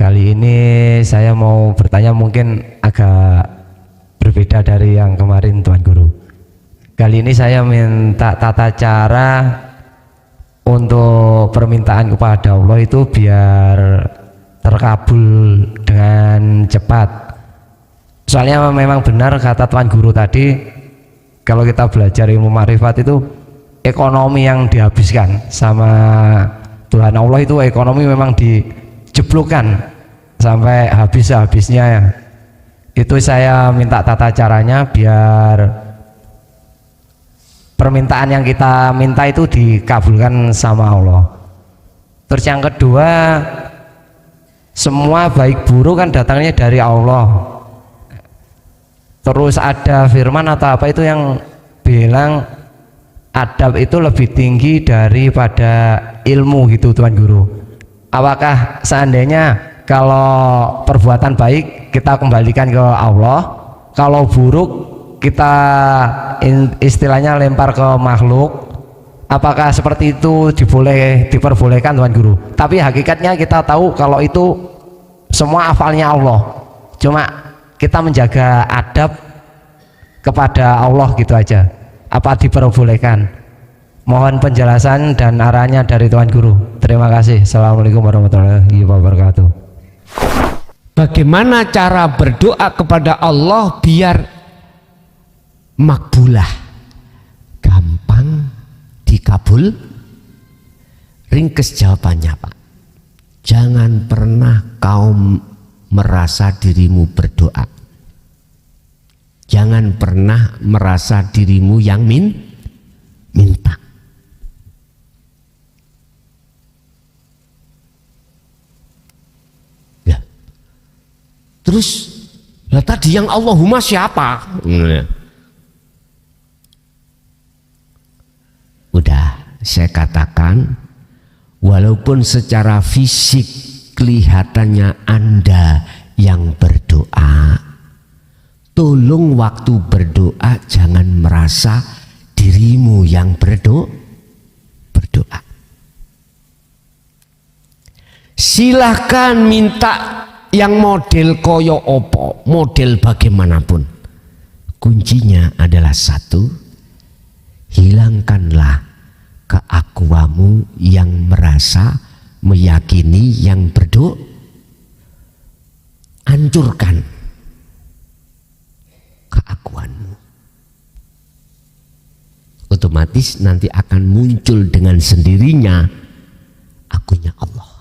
Kali ini saya mau bertanya mungkin agak berbeda dari yang kemarin Tuan Guru. Kali ini saya minta tata cara untuk permintaan kepada Allah itu biar terkabul dengan cepat. Soalnya memang benar kata Tuan Guru tadi, kalau kita belajar ilmu makrifat itu ekonomi yang dihabiskan sama Tuhan Allah itu ekonomi memang dijeblokkan sampai habis-habisnya. Itu saya minta tata caranya biar permintaan yang kita minta itu dikabulkan sama Allah. Terus yang kedua, semua baik buruk kan datangnya dari Allah. Terus ada firman atau apa itu yang bilang adab itu lebih tinggi daripada ilmu gitu Tuan Guru. Apakah seandainya kalau perbuatan baik kita kembalikan ke Allah, kalau buruk kita istilahnya lempar ke makhluk, apakah seperti itu diperbolehkan Tuan Guru? Tapi hakikatnya kita tahu kalau itu semua hafalnya Allah, cuma kita menjaga adab kepada Allah gitu aja. Apa diperbolehkan? Mohon penjelasan dan arahannya dari Tuan Guru. Terima kasih. Assalamualaikum warahmatullahi wabarakatuh. Bagaimana cara berdoa kepada Allah biar makbulah, gampang dikabul? Ringkes jawabannya Pak, jangan pernah kau merasa dirimu berdoa, jangan pernah merasa dirimu yang minta. Ya. Terus lah tadi yang Allahumma siapa? Udah saya katakan, walaupun secara fisik kelihatannya Anda yang berdoa, tolong waktu berdoa jangan merasa dirimu yang berdoa. Silahkan minta yang model koyo opo, model bagaimanapun. Kuncinya adalah satu, hilangkanlah keakuamu yang merasa meyakini yang berdoa. Hancurkan keakuanmu. Otomatis nanti akan muncul dengan sendirinya akunya Allah.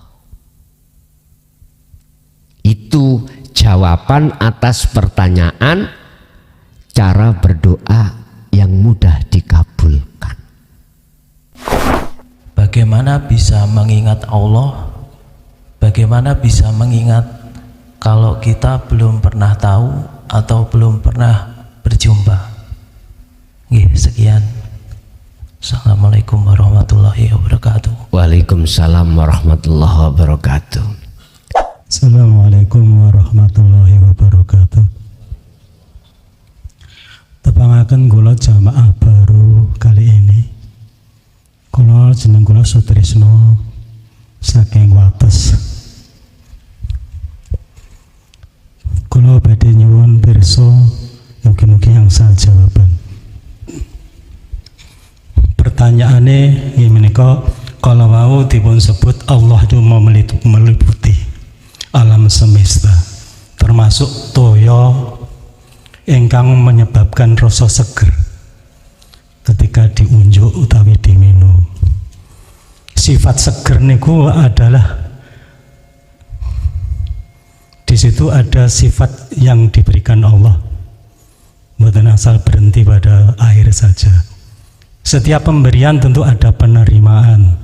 Itu jawaban atas pertanyaan cara berdoa yang mudah dikabulkan. Bagaimana bisa mengingat Allah? Bagaimana bisa mengingat kalau kita belum pernah tahu atau belum pernah berjumpa? Sekian. Assalamualaikum warahmatullahi wabarakatuh. Waalaikumsalam warahmatullahi wabarakatuh. Assalamualaikum warahmatullahi wabarakatuh. Tepangaken kula jamaah baru kali ini. Kula jeneng kula Sutrisno saking Wates. Kula badhe nyuwun pirsa mugi-mugi angsal jawaban. Pertanyaane nggih menika, kala wau dipun sebut Allah itu meliputi alam semesta, termasuk toya ingkang menyebabkan rasa seger ketika diunjuk utawi diminum. Sifat seger niku adalah di situ ada sifat yang diberikan Allah, bukan asal berhenti pada air saja. Setiap pemberian tentu ada penerimaan.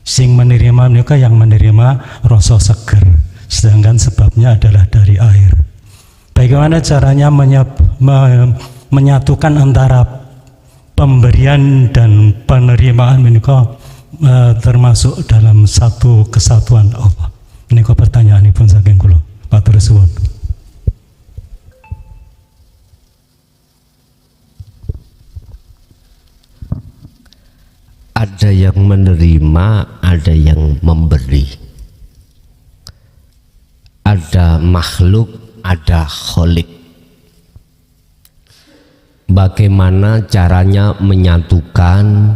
Sing menerima mereka yang menerima rasa seger, sedangkan sebabnya adalah dari air. Bagaimana caranya menyatukan antara pemberian dan penerimaan mereka termasuk dalam satu kesatuan Allah? Ini pertanyaan pun saking kula. Matur suwun. Ada yang menerima, ada yang memberi. ada makhluk, ada kholik. Bagaimana caranya menyatukan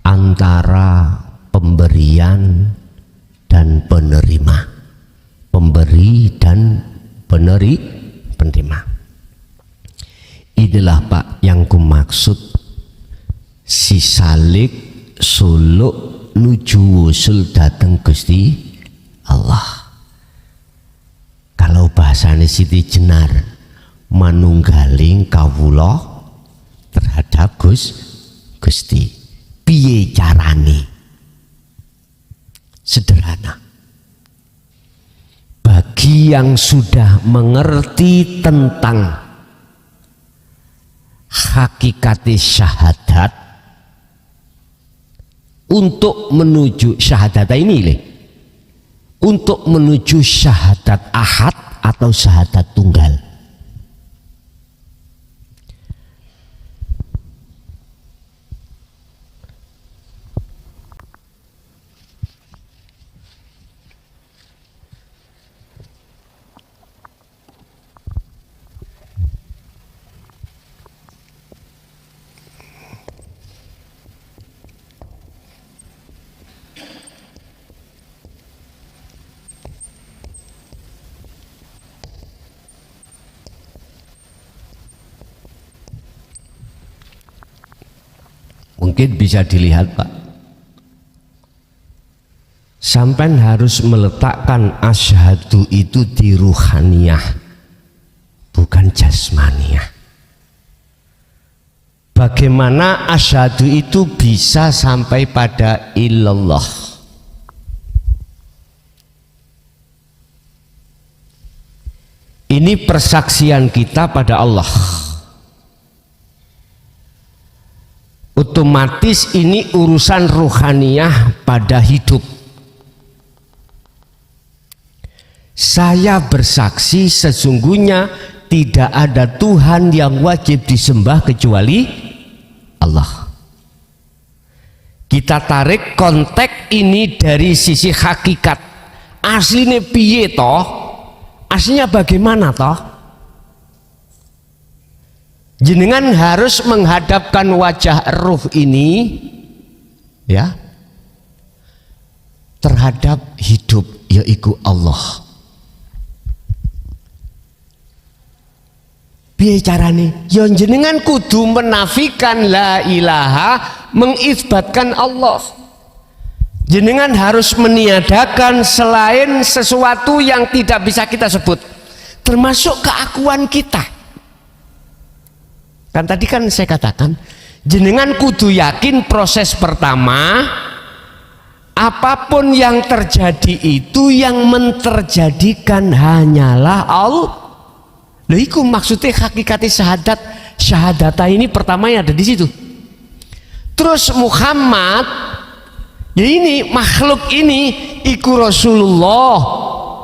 antara pemberian dan penerima, pemberi dan penerima. Inilah Pak yang kumaksud si salik suluk nuju wusul dateng Gusti Allah. Kalau bahasane Siti Jenar, manunggaling kawula terhadap Gusti. Piye carane? Sederhana. Bagi yang sudah mengerti tentang hakikat syahadat, untuk menuju syahadat ini, untuk menuju syahadat ahad atau syahadat tunggal, mungkin bisa dilihat Pak, sampai harus meletakkan asyhadu itu di ruhaniyah, bukan jasmaniyah. Bagaimana asyhadu itu bisa sampai pada illallah? Ini persaksian kita pada Allah. Otomatis ini urusan ruhaniyah pada hidup. Saya bersaksi sesungguhnya tidak ada Tuhan yang wajib disembah kecuali Allah. Kita tarik konteks ini dari sisi hakikat. Aslinya piye toh? Aslinya bagaimana toh? Jenengan harus menghadapkan wajah ruh ini ya terhadap hidup, yaitu Allah. Piye carane? Ya jenengan kudu menafikan la ilaha, mengisbatkan Allah. Jenengan harus meniadakan selain sesuatu yang tidak bisa kita sebut, termasuk keakuan kita. Kan tadi kan saya katakan, jenengan kudu yakin proses pertama, apapun yang terjadi itu yang menterjadikan hanyalah Allah. Lha iku maksudnya hakikati syahadat ini pertamanya ada di situ. Terus Muhammad, ya ini makhluk ini iku Rasulullah,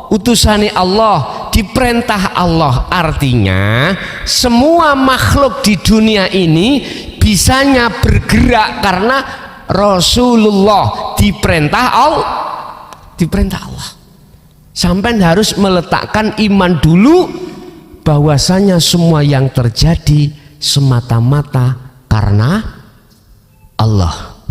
utusane Allah, diperintah Allah. Artinya semua makhluk di dunia ini bisanya bergerak karena Rasulullah diperintah Allah. Sampai harus meletakkan iman dulu bahwasanya semua yang terjadi semata-mata karena Allah,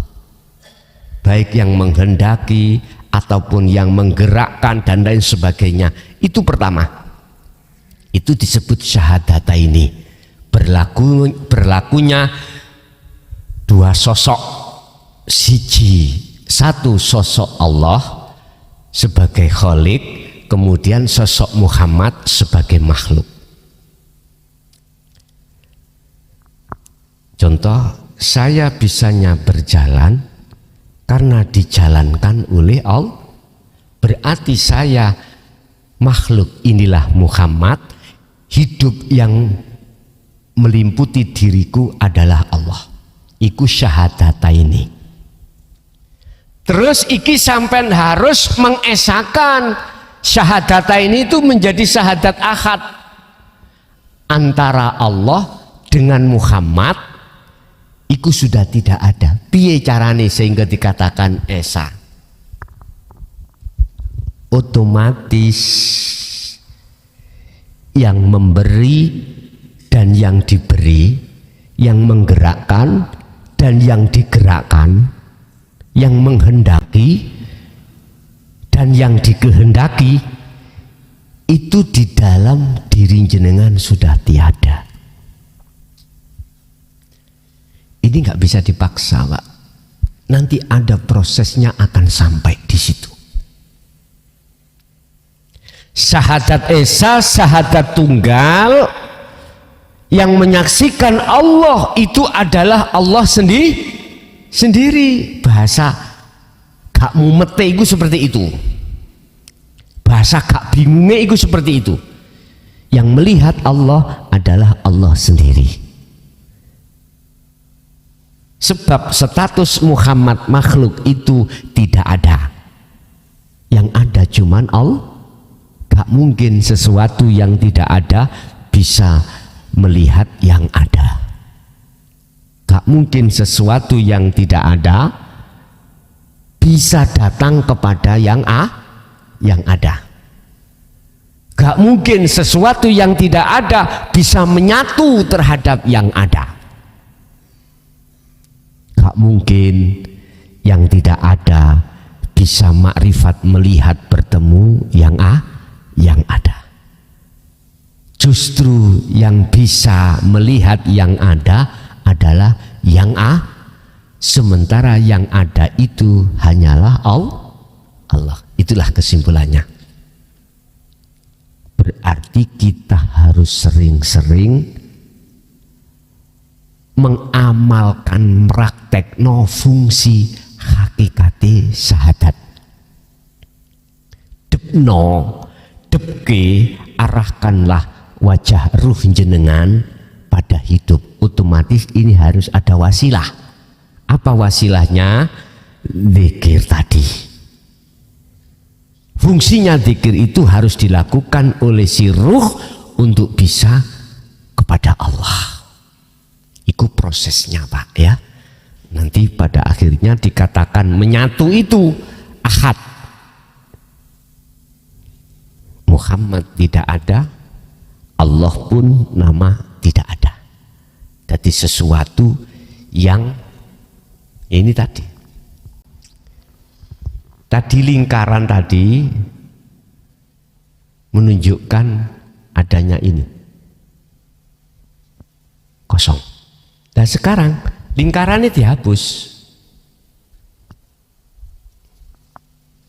baik yang menghendaki ataupun yang menggerakkan dan lain sebagainya. Itu pertama, itu disebut syahadata ini. Berlakunya dua sosok, satu sosok Allah sebagai Khalik, kemudian sosok Muhammad sebagai makhluk. Contoh, saya bisanya berjalan karena dijalankan oleh Allah. Berarti saya makhluk, inilah Muhammad. Hidup yang melimputi diriku adalah Allah. Iku syahadata ini. Terus iki sampai harus mengesahkan syahadata ini itu menjadi syahadat ahad antara Allah dengan Muhammad. Iku sudah tidak ada. Piye carane sehingga dikatakan esa? otomatis yang memberi dan yang diberi, yang menggerakkan dan yang digerakkan, yang menghendaki dan yang dikehendaki, itu di dalam diri jenengan sudah tiada. Ini nggak bisa dipaksa, Pak. Nanti ada prosesnya akan sampai di situ. Syahadat esa, syahadat tunggal, yang menyaksikan Allah itu adalah Allah sendiri. Bahasa gak mumete itu seperti itu. Bahasa gak bingungnya itu seperti itu. Yang melihat Allah adalah Allah sendiri. Sebab status Muhammad makhluk itu tidak ada. Yang ada cuman Allah. Gak mungkin sesuatu yang tidak ada bisa melihat yang ada. Gak mungkin sesuatu yang tidak ada bisa datang kepada yang ada. Gak mungkin sesuatu yang tidak ada bisa menyatu terhadap yang ada. Gak mungkin yang tidak ada bisa makrifat melihat bertemu yang ada. Justru yang bisa melihat yang ada adalah yang sementara yang ada itu hanyalah Allah. Itulah kesimpulannya. Berarti kita harus sering-sering mengamalkan praktekno fungsi hakikati syahadat. Depke arahkanlah wajah ruh jenengan pada hidup. Otomatis ini harus ada wasilah. Apa wasilahnya? Zikir tadi. Fungsinya zikir itu harus dilakukan oleh si ruh untuk bisa kepada Allah. Itu prosesnya, Pak, ya. Nanti pada akhirnya dikatakan menyatu itu ahad. Muhammad tidak ada, Allah pun nama tidak ada. Jadi sesuatu yang ini tadi lingkaran tadi menunjukkan adanya ini kosong. Dan sekarang lingkarannya dihapus.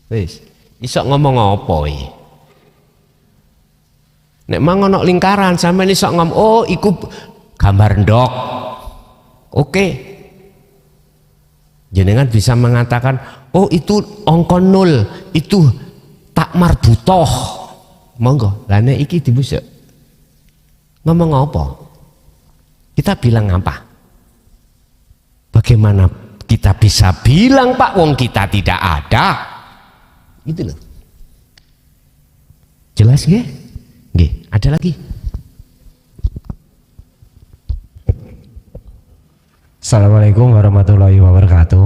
Wis, iso ngomong apa iki? Nek mang ono lingkaran sampeyan iso ngomong, oh iku gambar ndok. Oke. Jenengan bisa mengatakan, oh itu angka 0, itu tak marbutoh. Monggo, lah nek iki dibusuk. Ngomong apa? Kita bilang apa? Bagaimana kita bisa bilang, Pak, wong kita tidak ada? Gitu loh. Jelas nggih? Nggih, ada lagi. Assalamualaikum warahmatullahi wabarakatuh.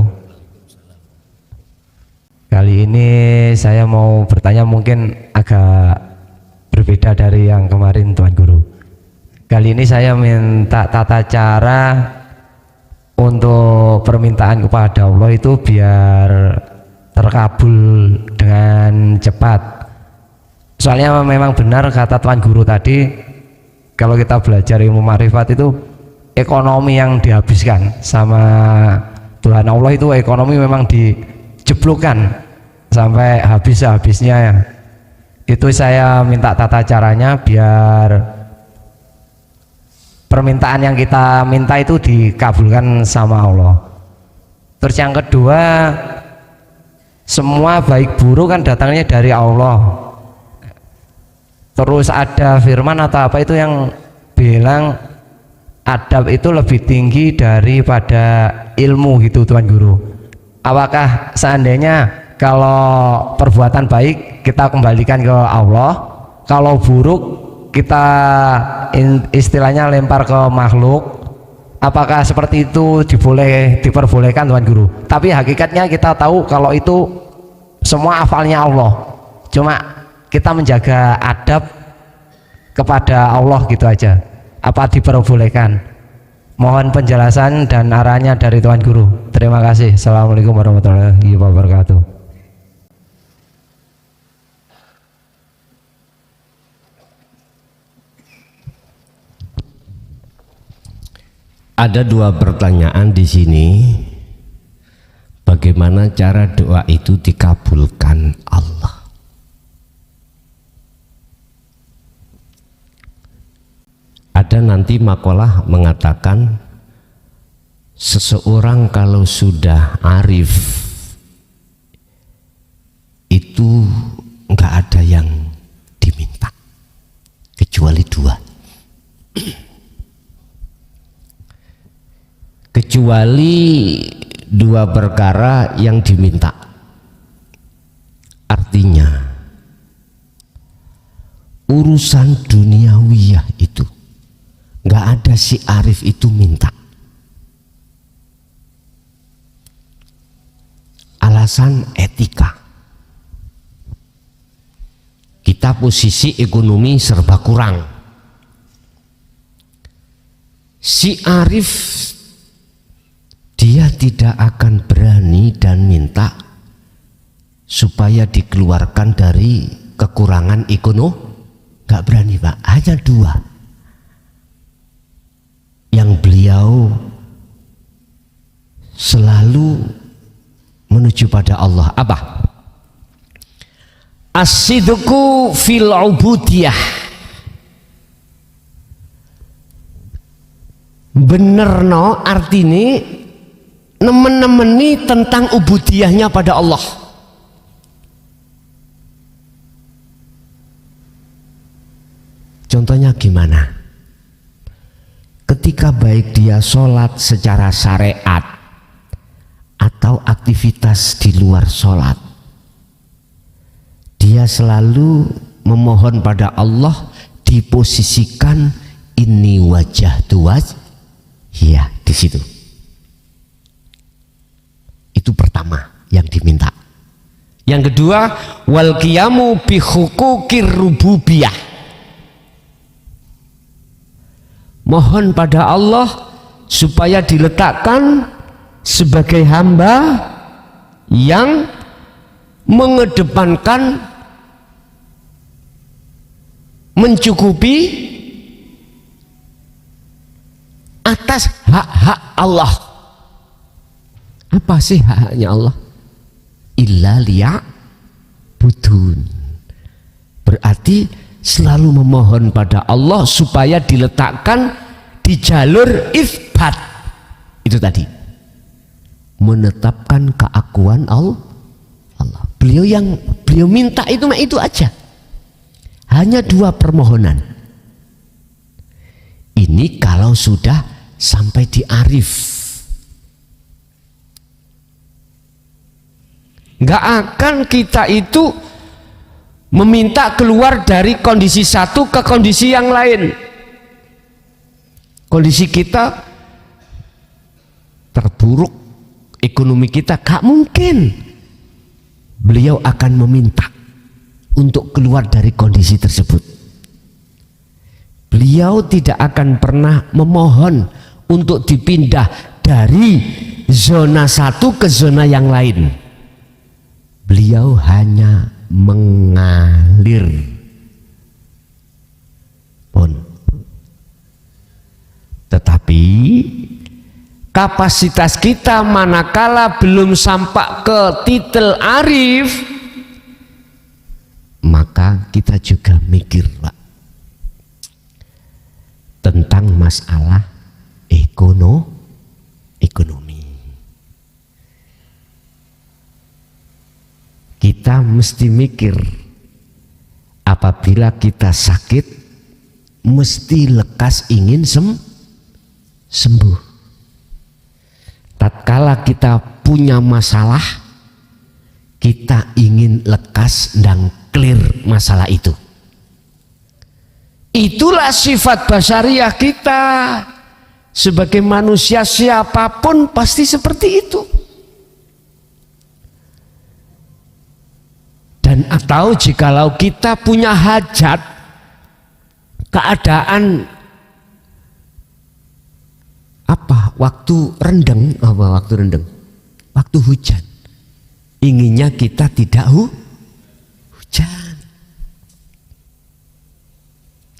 Kali ini saya mau bertanya mungkin agak berbeda dari yang kemarin, Tuan Guru. Kali ini saya minta tata cara untuk permintaan kepada Allah itu biar terkabul dengan cepat. Soalnya memang benar kata Tuan Guru tadi, kalau kita belajar ilmu makrifat itu ekonomi yang dihabiskan sama Tuhan Allah itu ekonomi memang dijeblokkan sampai habis-habisnya. Itu saya minta tata caranya biar permintaan yang kita minta itu dikabulkan sama Allah. Terus yang kedua, semua baik buruk kan datangnya dari Allah. Terus ada firman atau apa itu yang bilang adab itu lebih tinggi daripada ilmu gitu, Tuan Guru. Apakah seandainya kalau perbuatan baik kita kembalikan ke Allah, kalau buruk kita istilahnya lempar ke makhluk, apakah seperti itu diperbolehkan, Tuan Guru? Tapi hakikatnya kita tahu kalau itu semua hafalnya Allah. cuma kita menjaga adab kepada Allah gitu aja. Apa diperbolehkan? Mohon penjelasan dan arahannya dari Tuan Guru. Terima kasih. Assalamualaikum warahmatullahi wabarakatuh. Ada dua pertanyaan di sini. Bagaimana cara doa itu dikabulkan Allah? Ada nanti makalah mengatakan seseorang kalau sudah arif itu nggak ada yang diminta kecuali dua. Kecuali dua perkara yang diminta. Artinya urusan duniawiyah itu nggak ada si arif itu minta. Alasan etika. Kita posisi ekonomi serba kurang. Si arif dia tidak akan berani dan minta supaya dikeluarkan dari kekurangan ekonomi. Gak berani Pak, hanya dua yang beliau selalu menuju pada Allah. Apa? As-sidqu fil ubudiyah, bener no artine nemen-nemeni tentang ubudiyahnya pada Allah. Contohnya gimana? Ketika baik dia sholat secara syariat atau aktivitas di luar sholat, dia selalu memohon pada Allah diposisikan ini wajah tuas, ya di situ. Itu pertama yang diminta. Yang kedua, wal qiyamu bi huquqir rububiyah. Mohon pada Allah supaya diletakkan sebagai hamba yang mengedepankan mencukupi atas hak-hak Allah. Apa sih haknya Allah? Illa liya'budun. Berarti selalu memohon pada Allah supaya diletakkan di jalur isbat. Itu tadi, menetapkan keakuan Allah. Beliau minta itu aja. Hanya dua permohonan. Ini kalau sudah sampai di arif. Nggak akan kita itu meminta keluar dari kondisi satu ke kondisi yang lain. Kondisi kita terburuk, ekonomi kita gak mungkin beliau akan meminta untuk keluar dari kondisi tersebut. Beliau tidak akan pernah memohon untuk dipindah dari zona satu ke zona yang lain. Beliau hanya mengalir pun. Tetapi kapasitas kita manakala belum sampai ke titel arif, maka kita juga mikir Pak, tentang masalah ekonomi. Kita mesti mikir, apabila kita sakit mesti lekas ingin sembuh. Tatkala kita punya masalah, kita ingin lekas dan clear masalah itu. Itulah sifat basyariah kita. Sebagai manusia siapapun pasti seperti itu. Dan Dan atau jikalau kita punya hajat, keadaan waktu rendeng, waktu hujan, inginnya kita tidak hujan,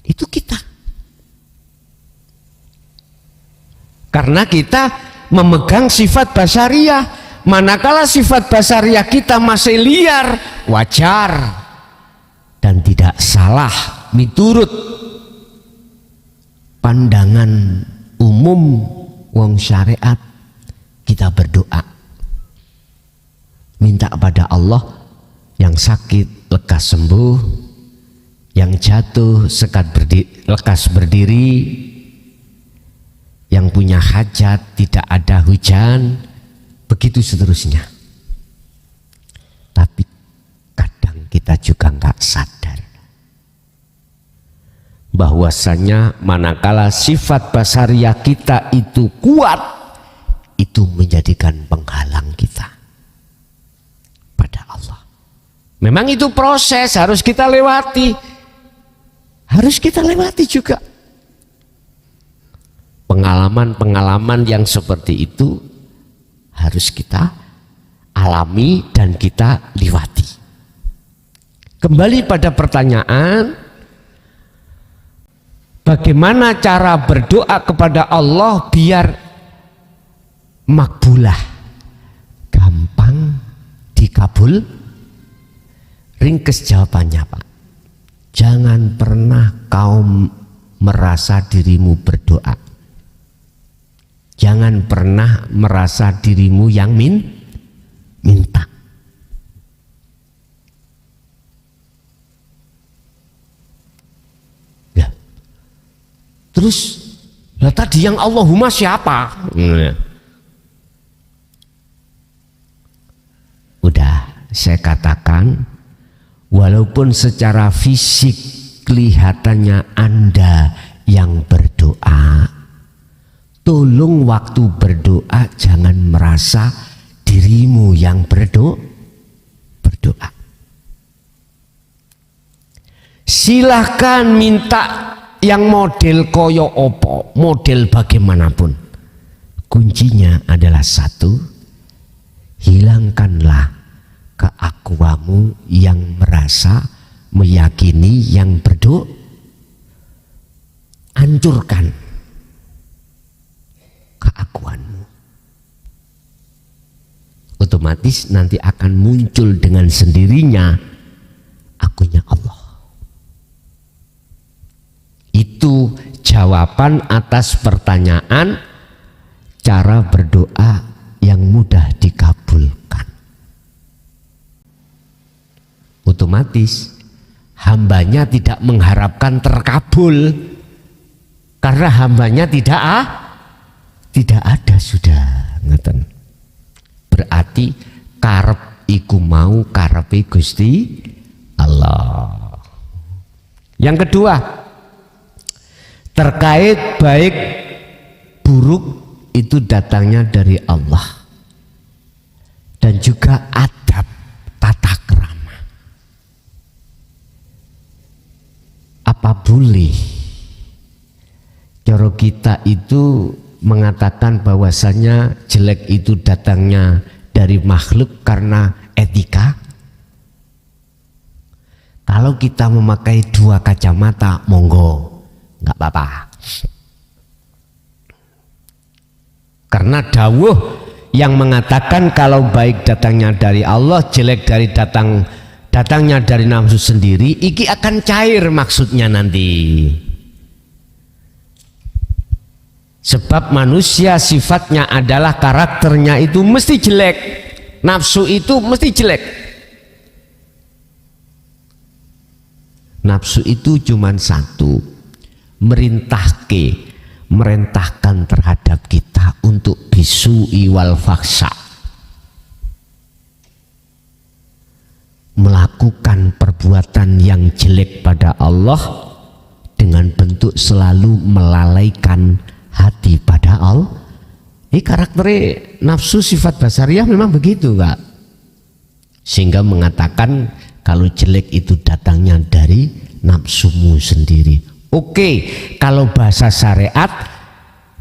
itu kita, karena kita memegang sifat basariyah. Manakala sifat basariyah kita masih liar, wajar dan tidak salah miturut pandangan umum wong syariat, kita berdoa minta kepada Allah yang sakit lekas sembuh, yang jatuh lekas berdiri, yang punya hajat tidak ada hujan, begitu seterusnya. Tapi kadang kita juga nggak sadar bahwasanya manakala sifat basariyah kita itu kuat, itu menjadikan penghalang kita pada Allah. Memang itu proses, harus kita lewati, juga pengalaman-pengalaman yang seperti itu harus kita alami dan kita lewati. Kembali pada pertanyaan, bagaimana cara berdoa kepada Allah biar makbulah, gampang dikabul? Ringkes jawabannya, Pak, jangan pernah kau merasa dirimu berdoa, jangan pernah merasa dirimu yang minta. Ya. Terus, lah tadi yang Allahumma siapa? Udah, saya katakan, walaupun secara fisik kelihatannya Anda yang berdoa, tolong waktu berdoa jangan merasa dirimu yang berdoa. Silahkan minta yang model koyo opo, model bagaimanapun. Kuncinya adalah satu, hilangkanlah keakuanmu yang merasa meyakini yang berdoa. Hancurkan keakuanmu, otomatis nanti akan muncul dengan sendirinya akunya Allah. Itu jawaban atas pertanyaan cara berdoa yang mudah dikabulkan. Otomatis hambanya tidak mengharapkan terkabul, karena hambanya tidak ada sudah, ngeten. Berarti karep iku mau karepe Gusti Allah. Yang kedua, terkait baik buruk itu datangnya dari Allah, dan juga adab tata krama. Apa boleh cara kita itu mengatakan bahwasanya jelek itu datangnya dari makhluk karena etika? Kalau kita memakai dua kacamata, monggo, nggak apa-apa. Karena dawuh yang mengatakan kalau baik datangnya dari Allah, jelek dari datangnya dari nafsu sendiri, iki akan cair maksudnya nanti. Sebab manusia sifatnya adalah karakternya itu mesti jelek, nafsu itu mesti jelek. Nafsu itu cuma satu, merintahkan terhadap kita untuk bisu iwal faksa, melakukan perbuatan yang jelek pada Allah dengan bentuk selalu melalaikan hati pada Allah. Karakter nafsu sifat basariyah memang begitu, Kak. Sehingga mengatakan kalau jelek itu datangnya dari nafsumu sendiri. Oke, kalau bahasa syariat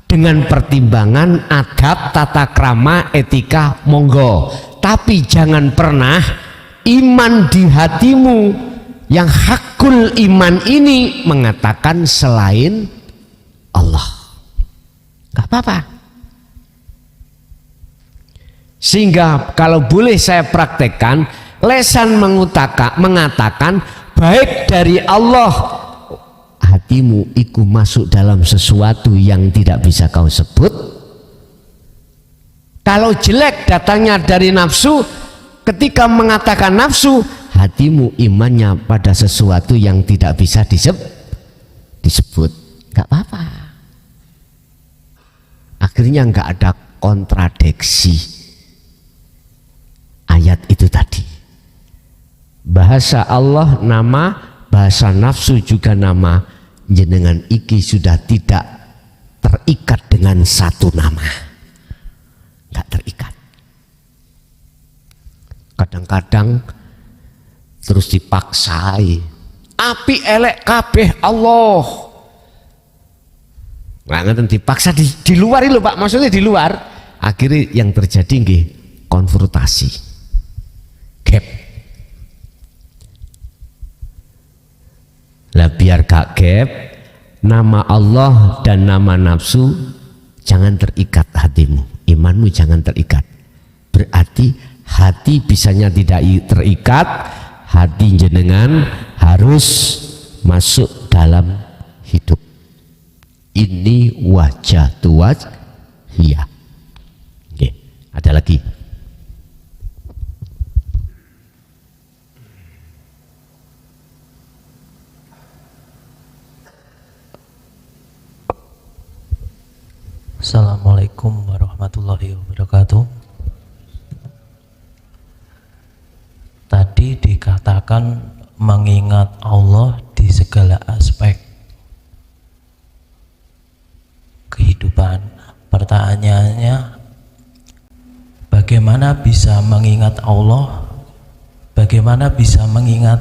dengan pertimbangan adab, tata krama, etika, monggo. Tapi jangan pernah iman di hatimu yang hakul iman ini mengatakan selain Allah. Gak apa-apa. Sehingga kalau boleh saya praktekkan, lesan mengatakan baik dari Allah, hatimu ikut masuk dalam sesuatu yang tidak bisa kau sebut. Kalau jelek datangnya dari nafsu, ketika mengatakan nafsu, hatimu imannya pada sesuatu yang tidak bisa disebut. Gak apa-apa. Akhirnya gak ada kontradiksi ayat itu tadi. Bahasa Allah nama, bahasa nafsu juga nama, jenengan iki sudah tidak terikat dengan satu nama, nggak terikat. Kadang-kadang terus dipaksai, api elek kabeh Allah, nggak ngerti, dipaksa di luar itu Pak, maksudnya di luar. Akhirnya yang terjadi nggih konfrontasi, gap. Lah biar gak gap, nama Allah dan nama nafsu jangan terikat hatimu, imanmu jangan terikat. Berarti hati bisanya tidak terikat, hati jenengan harus masuk dalam hidup. Ini wajah tuaj hiya. Oke, ada lagi. Assalamualaikum warahmatullahi wabarakatuh. Tadi dikatakan mengingat Allah di segala aspek kehidupan. Pertanyaannya, bagaimana bisa mengingat Allah? Bagaimana bisa mengingat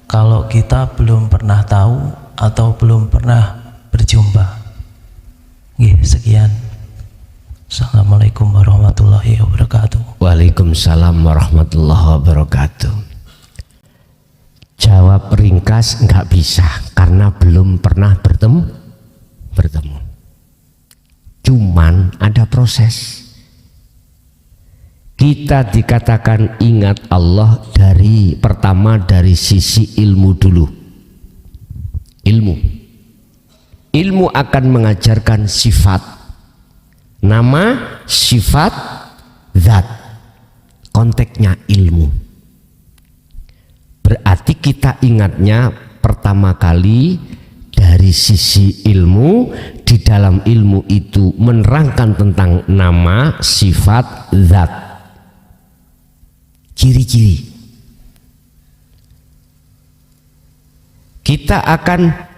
kalau kita belum pernah tahu atau belum pernah berjumpa? Sekian. Assalamualaikum warahmatullahi wabarakatuh. Waalaikumsalam warahmatullahi wabarakatuh. Jawab ringkas nggak bisa karena belum pernah bertemu. Cuman ada proses. Kita dikatakan ingat Allah pertama dari sisi ilmu dulu. Ilmu akan mengajarkan sifat, nama, sifat, zat. Konteksnya ilmu. Berarti kita ingatnya pertama kali dari sisi ilmu. Di dalam ilmu itu menerangkan tentang nama, sifat, zat, ciri-ciri. Kita akan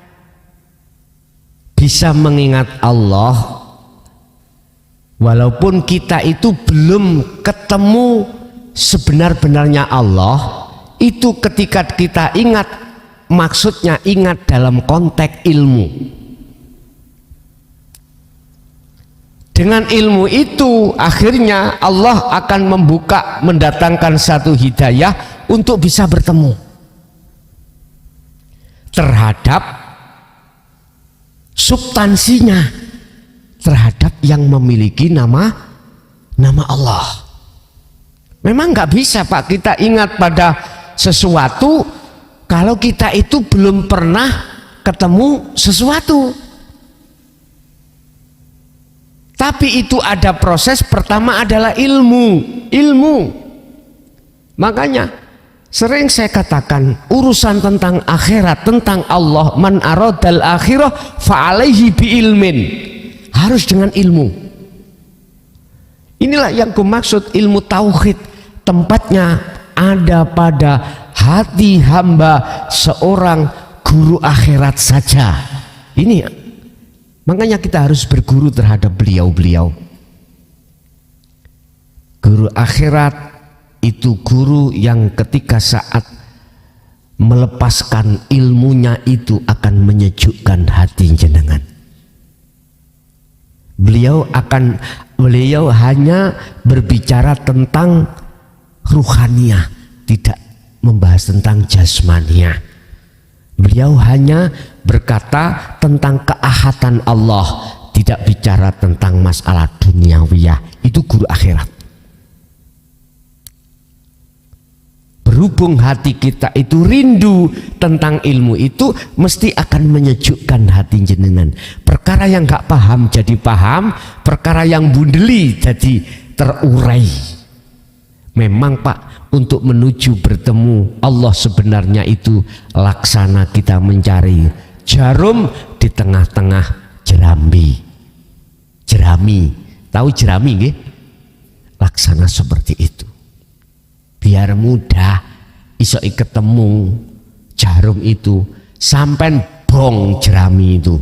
bisa mengingat Allah walaupun kita itu belum ketemu sebenar-benarnya Allah. Itu ketika kita ingat, maksudnya ingat dalam konteks ilmu. Dengan ilmu itu akhirnya Allah akan mendatangkan satu hidayah untuk bisa bertemu terhadap substansinya, terhadap yang memiliki nama Allah. Memang nggak bisa Pak kita ingat pada sesuatu kalau kita itu belum pernah ketemu sesuatu. Tapi itu ada proses. Pertama adalah ilmu. Makanya sering saya katakan urusan tentang akhirat, tentang Allah, man aradal akhirah fa'alaihi biilmin, harus dengan ilmu. Inilah yang kumaksud ilmu tauhid, tempatnya ada pada hati hamba seorang guru akhirat saja. Ini makanya kita harus berguru terhadap beliau-beliau. Guru akhirat itu guru yang ketika saat melepaskan ilmunya itu akan menyejukkan hati jenengan. Beliau hanya berbicara tentang ruhaniyah, tidak membahas tentang jasmaniah. Beliau hanya berkata tentang keahatan Allah, tidak bicara tentang masalah duniawiyah. Itu guru akhirat. Berhubung hati kita itu rindu tentang ilmu itu, mesti akan menyejukkan hati jenengan. Perkara yang gak paham jadi paham, perkara yang bundeli jadi terurai. Memang Pak, untuk menuju bertemu Allah sebenarnya itu laksana kita mencari jarum di tengah-tengah jerami. Tahu jerami nggih? Laksana seperti itu. Biar mudah iso ketemu jarum itu, sampen bong jerami itu.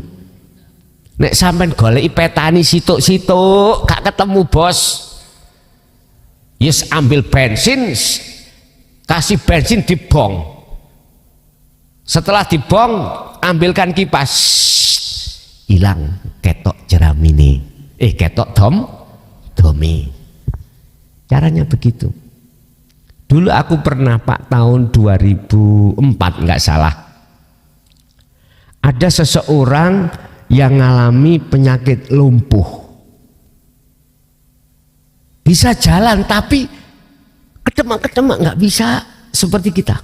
Nek sampen goleki petani situk-situk gak ketemu bos, yes ambil bensin, kasih bensin dibong. Setelah dibong, ambilkan kipas, hilang ketok jerami ini, ketok domi. Caranya begitu. Dulu aku pernah Pak, tahun 2004 nggak salah, ada seseorang yang mengalami penyakit lumpuh, bisa jalan tapi kedemak-kedemak, nggak bisa seperti kita.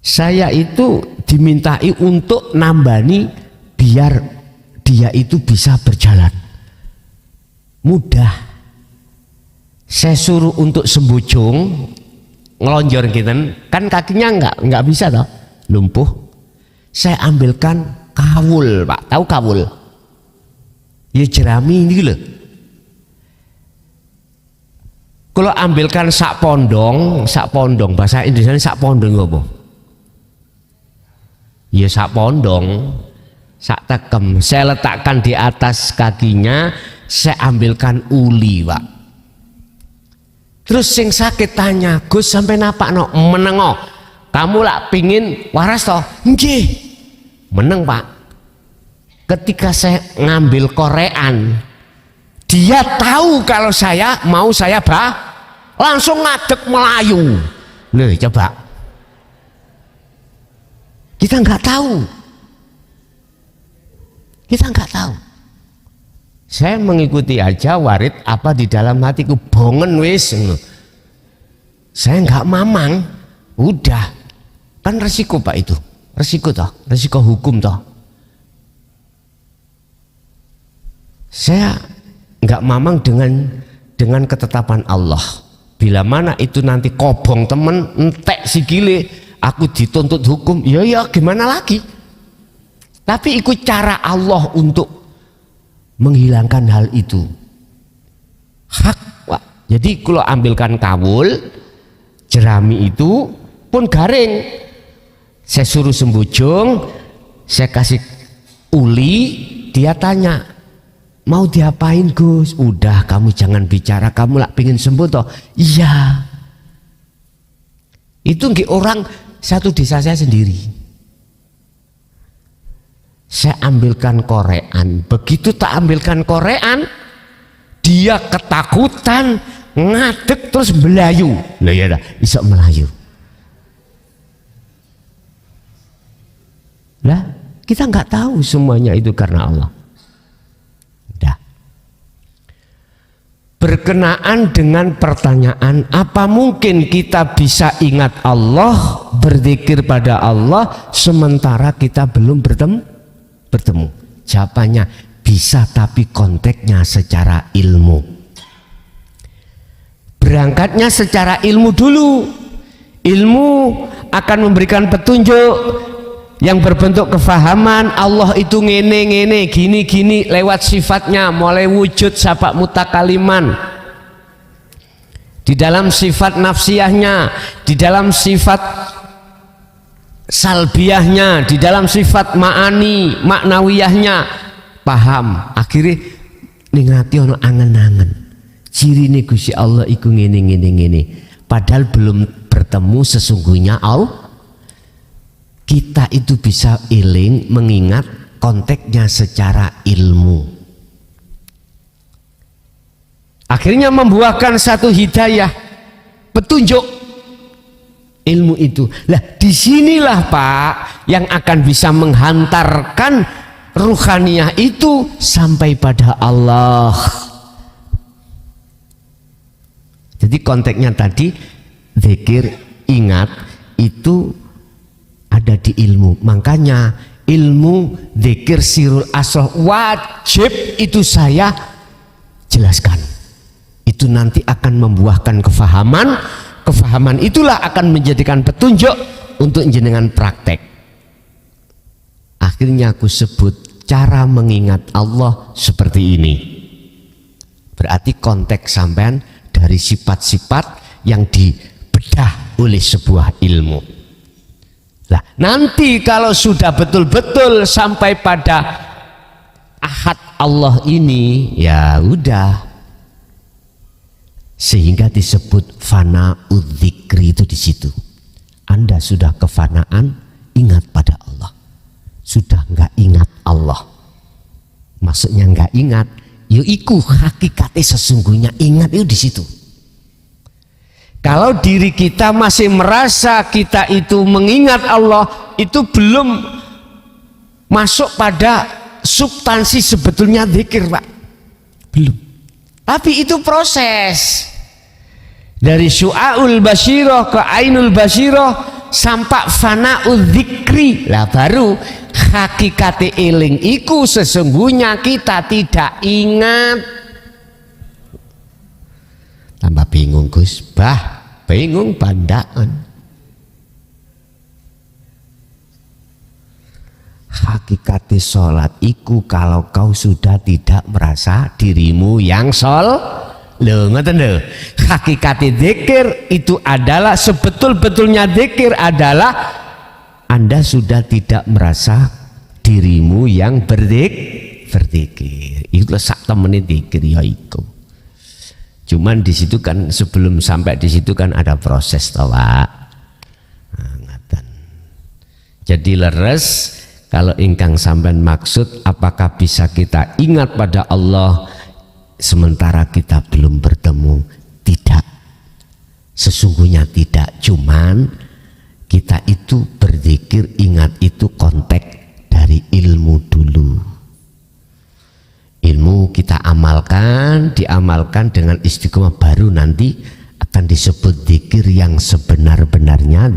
Saya itu dimintai untuk nambani biar dia itu bisa berjalan mudah. Saya suruh untuk sembujung, ngelonjor gitu, kan kakinya nggak bisa toh, lumpuh. Saya ambilkan kawul Pak, tahu kawul? Ya jerami ini loh. Kalau ambilkan sak pondong bahasa Indonesia sak pondong apa? Ya sak pondong, sak tekem. Saya letakkan di atas kakinya, saya ambilkan uli Pak. Terus sing sakit tanya, Gus sampai napa no? Menengo. Kamu lah pingin waras toh? Nggih. Meneng Pak. Ketika saya ngambil korean, dia tahu kalau saya mau langsung ngadeg Melayu. Loh coba. Kita nggak tahu. Saya mengikuti aja warid apa di dalam hatiku, bongen wis. Saya nggak mamang, udah. Kan resiko Pak itu, resiko toh, resiko hukum toh. Saya nggak mamang dengan ketetapan Allah. Bila mana itu nanti kobong temen, entek sikile, aku dituntut hukum, ya gimana lagi? Tapi ikut cara Allah untuk menghilangkan hal itu. Hak Pak. Jadi kalau ambilkan kawul, jerami itu pun garing, saya suruh sembujung, saya kasih uli, dia tanya, mau diapain Gus? Udah kamu jangan bicara, kamu lah pengen sembuh toh? Iya. Itu nggih orang satu desa saya sendiri. Saya ambilkan korean, begitu tak ambilkan korean, dia ketakutan, ngadeg terus melayu. Lah ya dah, iso melayu. Lah, kita nggak tahu semuanya itu karena Allah. Udah. Berkenaan dengan pertanyaan, apa mungkin kita bisa ingat Allah, berzikir pada Allah sementara kita belum bertemu? Jawabannya bisa, tapi konteksnya secara ilmu. Berangkatnya secara ilmu dulu. Ilmu akan memberikan petunjuk yang berbentuk kefahaman. Allah itu ngene gini lewat sifatnya, mulai wujud sifat mutakaliman, di dalam sifat nafsiyahnya, di dalam sifat salbiahnya, di dalam sifat ma'ani maknawiyahnya, paham. Akhirnya ningati ono angen-angen, ciri Gusti Allah iku ngene padahal belum bertemu sesungguhnya Allah. Kita itu bisa eling mengingat konteksnya secara ilmu. Akhirnya membuahkan satu hidayah, petunjuk ilmu itu. Lah disinilah Pak yang akan bisa menghantarkan ruhaniyah itu sampai pada Allah. Jadi konteksnya tadi zikir, ingat itu ada di ilmu. Makanya ilmu zikir sirul asroh wajib itu saya jelaskan. Itu nanti akan membuahkan kefahaman. Kefahaman itulah akan menjadikan petunjuk untuk jenengan praktek. Akhirnya aku sebut cara mengingat Allah seperti ini. Berarti konteks sampean dari sifat-sifat yang dibedah oleh sebuah ilmu. Nah, nanti kalau sudah betul-betul sampai pada ahad Allah ini, ya udah. Sehingga disebut fana udzikri itu di situ. Anda sudah kefanaan, ingat pada Allah. Sudah nggak ingat Allah. Maksudnya nggak ingat, yo iku hakikatnya sesungguhnya ingat itu di situ. Kalau diri kita masih merasa kita itu mengingat Allah, itu belum masuk pada substansi sebetulnya zikir, Pak. Belum. Tapi itu proses. Dari syu'aul basyirah ke ainul basyirah sampai fana'ul dzikri. Lah baru hakikate eling iku sesungguhnya kita tidak ingat. Tambah bingung Gus, bingung bandaan. Hakikati sholat iku kalau kau sudah tidak merasa dirimu yang ngoten lho. Hakikati zikir itu adalah sebetul-betulnya zikir adalah Anda sudah tidak merasa dirimu yang berzikir. Itu sak temene zikir ya iku. Cuman di situ kan sebelum sampai di situ kan ada proses toh, Pak. Jadi leres kalau ingkang sampean maksud apakah bisa kita ingat pada Allah sementara kita belum bertemu? Tidak. Sesungguhnya tidak, cuman kita itu berzikir ingat itu konteks dari ilmu dulu. Ilmu kita amalkan, diamalkan dengan istiqomah baru nanti akan disebut zikir yang sebenar-benarnya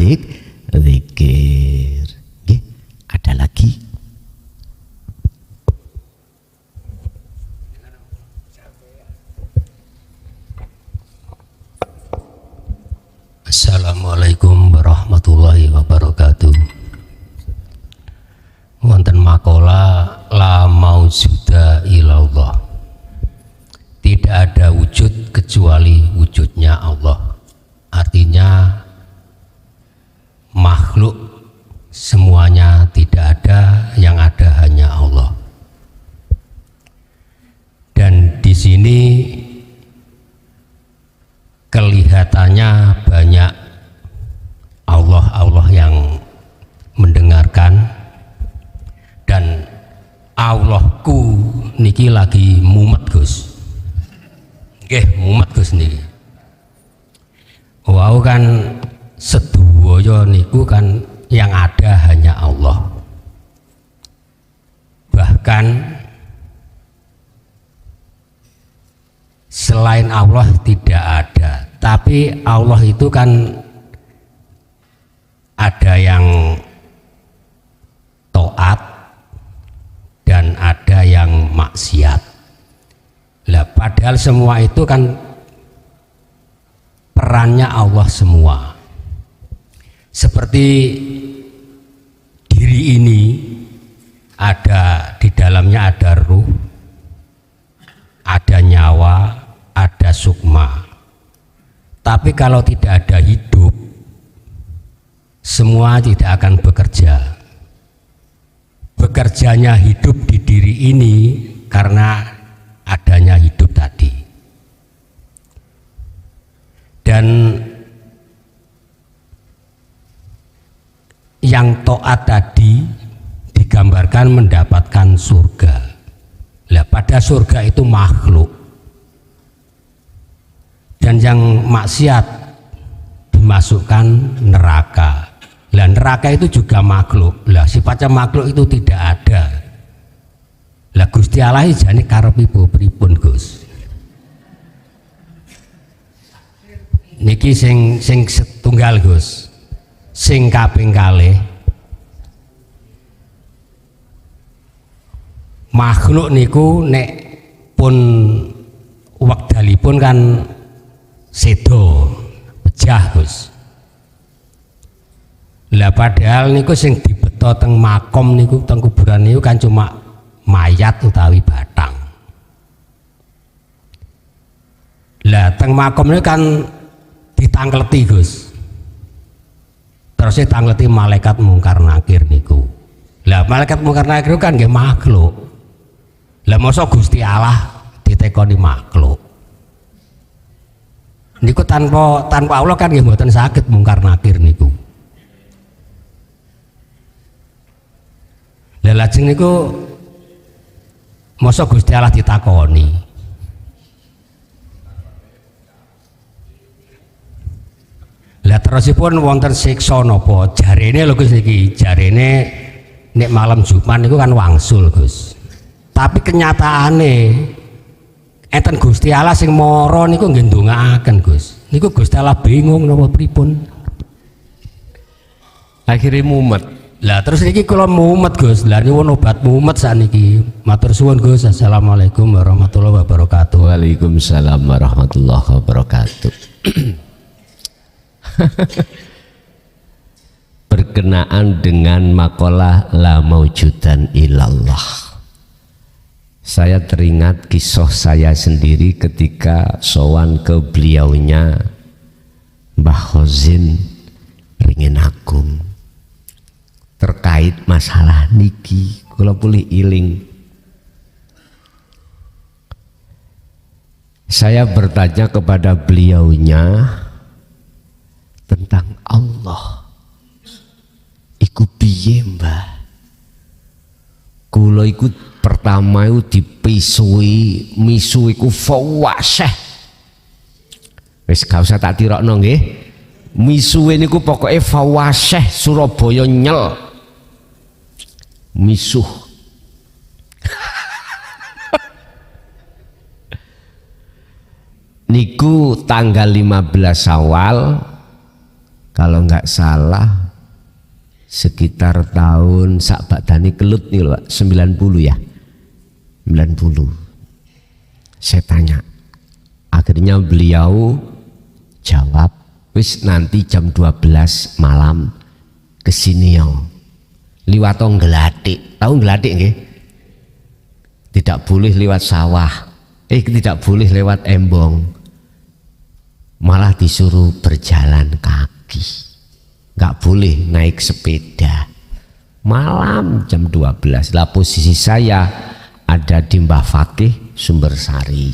zikir. Ada lagi? Assalamualaikum warahmatullahi wabarakatuh. Wonten makola la maujuda ilallah. Tidak ada wujud kecuali wujudnya Allah. Artinya makhluk semuanya tidak ada, yang ada hanya Allah. Dan di sini kelihatannya banyak Allah yang mendengarkan, dan Allahku niki lagi mumet Gus. Nggih, mumet Gus niki. Wow kan sedaya niku kan yang ada hanya Allah. Bahkan selain Allah tidak ada. Tapi Allah itu kan ada yang taat dan ada yang maksiat. Lah padahal semua itu kan perannya Allah semua. Seperti diri ini ada di dalamnya ada ruh, ada nyawa, ada sukma. Tapi kalau tidak ada hidup, semua tidak akan bekerja. Bekerjanya hidup di diri ini karena adanya hidup tadi. Dan yang taat tadi digambarkan mendapatkan surga. Lah pada surga itu makhluk, dan yang maksiat dimasukkan neraka. Lah neraka itu juga makhluk. Lah sifatnya makhluk itu tidak ada. Lah Gusti Allah jane karepibu pripun Gus? Niki sing setunggal Gus. Sing kaping kalih makhluk niku nek pun wekdalipun kan sedo pejah Gus. Lah padahal niku sing dibeto teng makom niku teng kuburan niku kan cuma mayat utawi batang. Lah teng makom niku kan ditangkleti Gus. Terus ditangleti malaikat mungkar nakir niku. Lah malaikat mungkar nakir kan nggih makhluk. Lah masa Gusti Allah ditekoni makhluk. Niku tanpa Allah kan nggih mboten saged mungkar nakir niku. Lah lajeng niku masa Gusti Allah ditakoni. Lah terusipun wonten siksa napa? Jarene lho Gus niki, jarene nek malam Jumat niku kan wangsul Gus. Tapi kenyataane enten Gusti Allah sing mara niku nggih ndongaaken Gus. Niku Gusti Allah bingung napa pripun. Akhirnya mumet. Lah terus niki kula mumet Gus. Lah nyuwun obat mumet sakniki. Matur suwun Gus. Assalamualaikum warahmatullahi wabarakatuh. Waalaikumsalam warahmatullahi wabarakatuh. Berkenaan dengan makalah la maujudan illallah, saya teringat kisah saya sendiri ketika sowan ke beliaunya Mbah Khozin Ringin Agung terkait masalah niki. Kula pulih iling, saya bertanya kepada beliaunya tentang Allah. Iku piye Mbah? Kula iku pertama iku dipisui, misu iku fawasih. Wis gak usah tak tirokno nggih. Misuwe niku pokoke fawasih Surabaya nyel. Misuh. Niku tanggal 15 Awal kalau nggak salah sekitar tahun sakbadane kelut nih loh, 90 ya, 90. Saya tanya, akhirnya beliau jawab, wis nanti jam 12 malam kesini yo, liwat Ngglathik. Tahu Ngglathik nggih? Tidak boleh lewat sawah, tidak boleh lewat embong, malah disuruh berjalan kaki. Nggak boleh naik sepeda. Malam jam 12. Lah posisi saya ada di Mbah Fakih Sumbersari.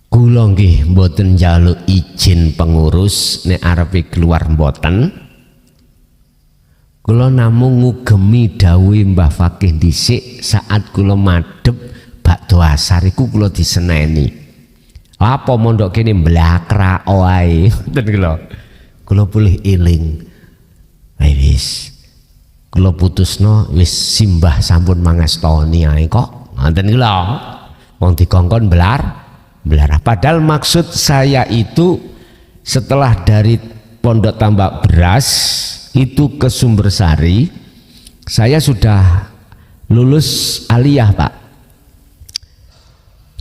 Kula nggih mboten njaluk izin pengurus nek arepe keluar mboten. Kula namung ngugemi dawuhe Mbah Fakih dhisik saat kula madhep bakdo asar iku kula diseneni. Apa mondok kene mblakra wae. Ngoten kula. Kula pulih eling. Wis. Kula putusno wis simbah sampun mangestoni ae kok. Ngoten kula. Wong dikongkon belar. Padahal maksud saya itu setelah dari Pondok Tambak Beras itu ke Sumbersari, saya sudah lulus aliyah Pak.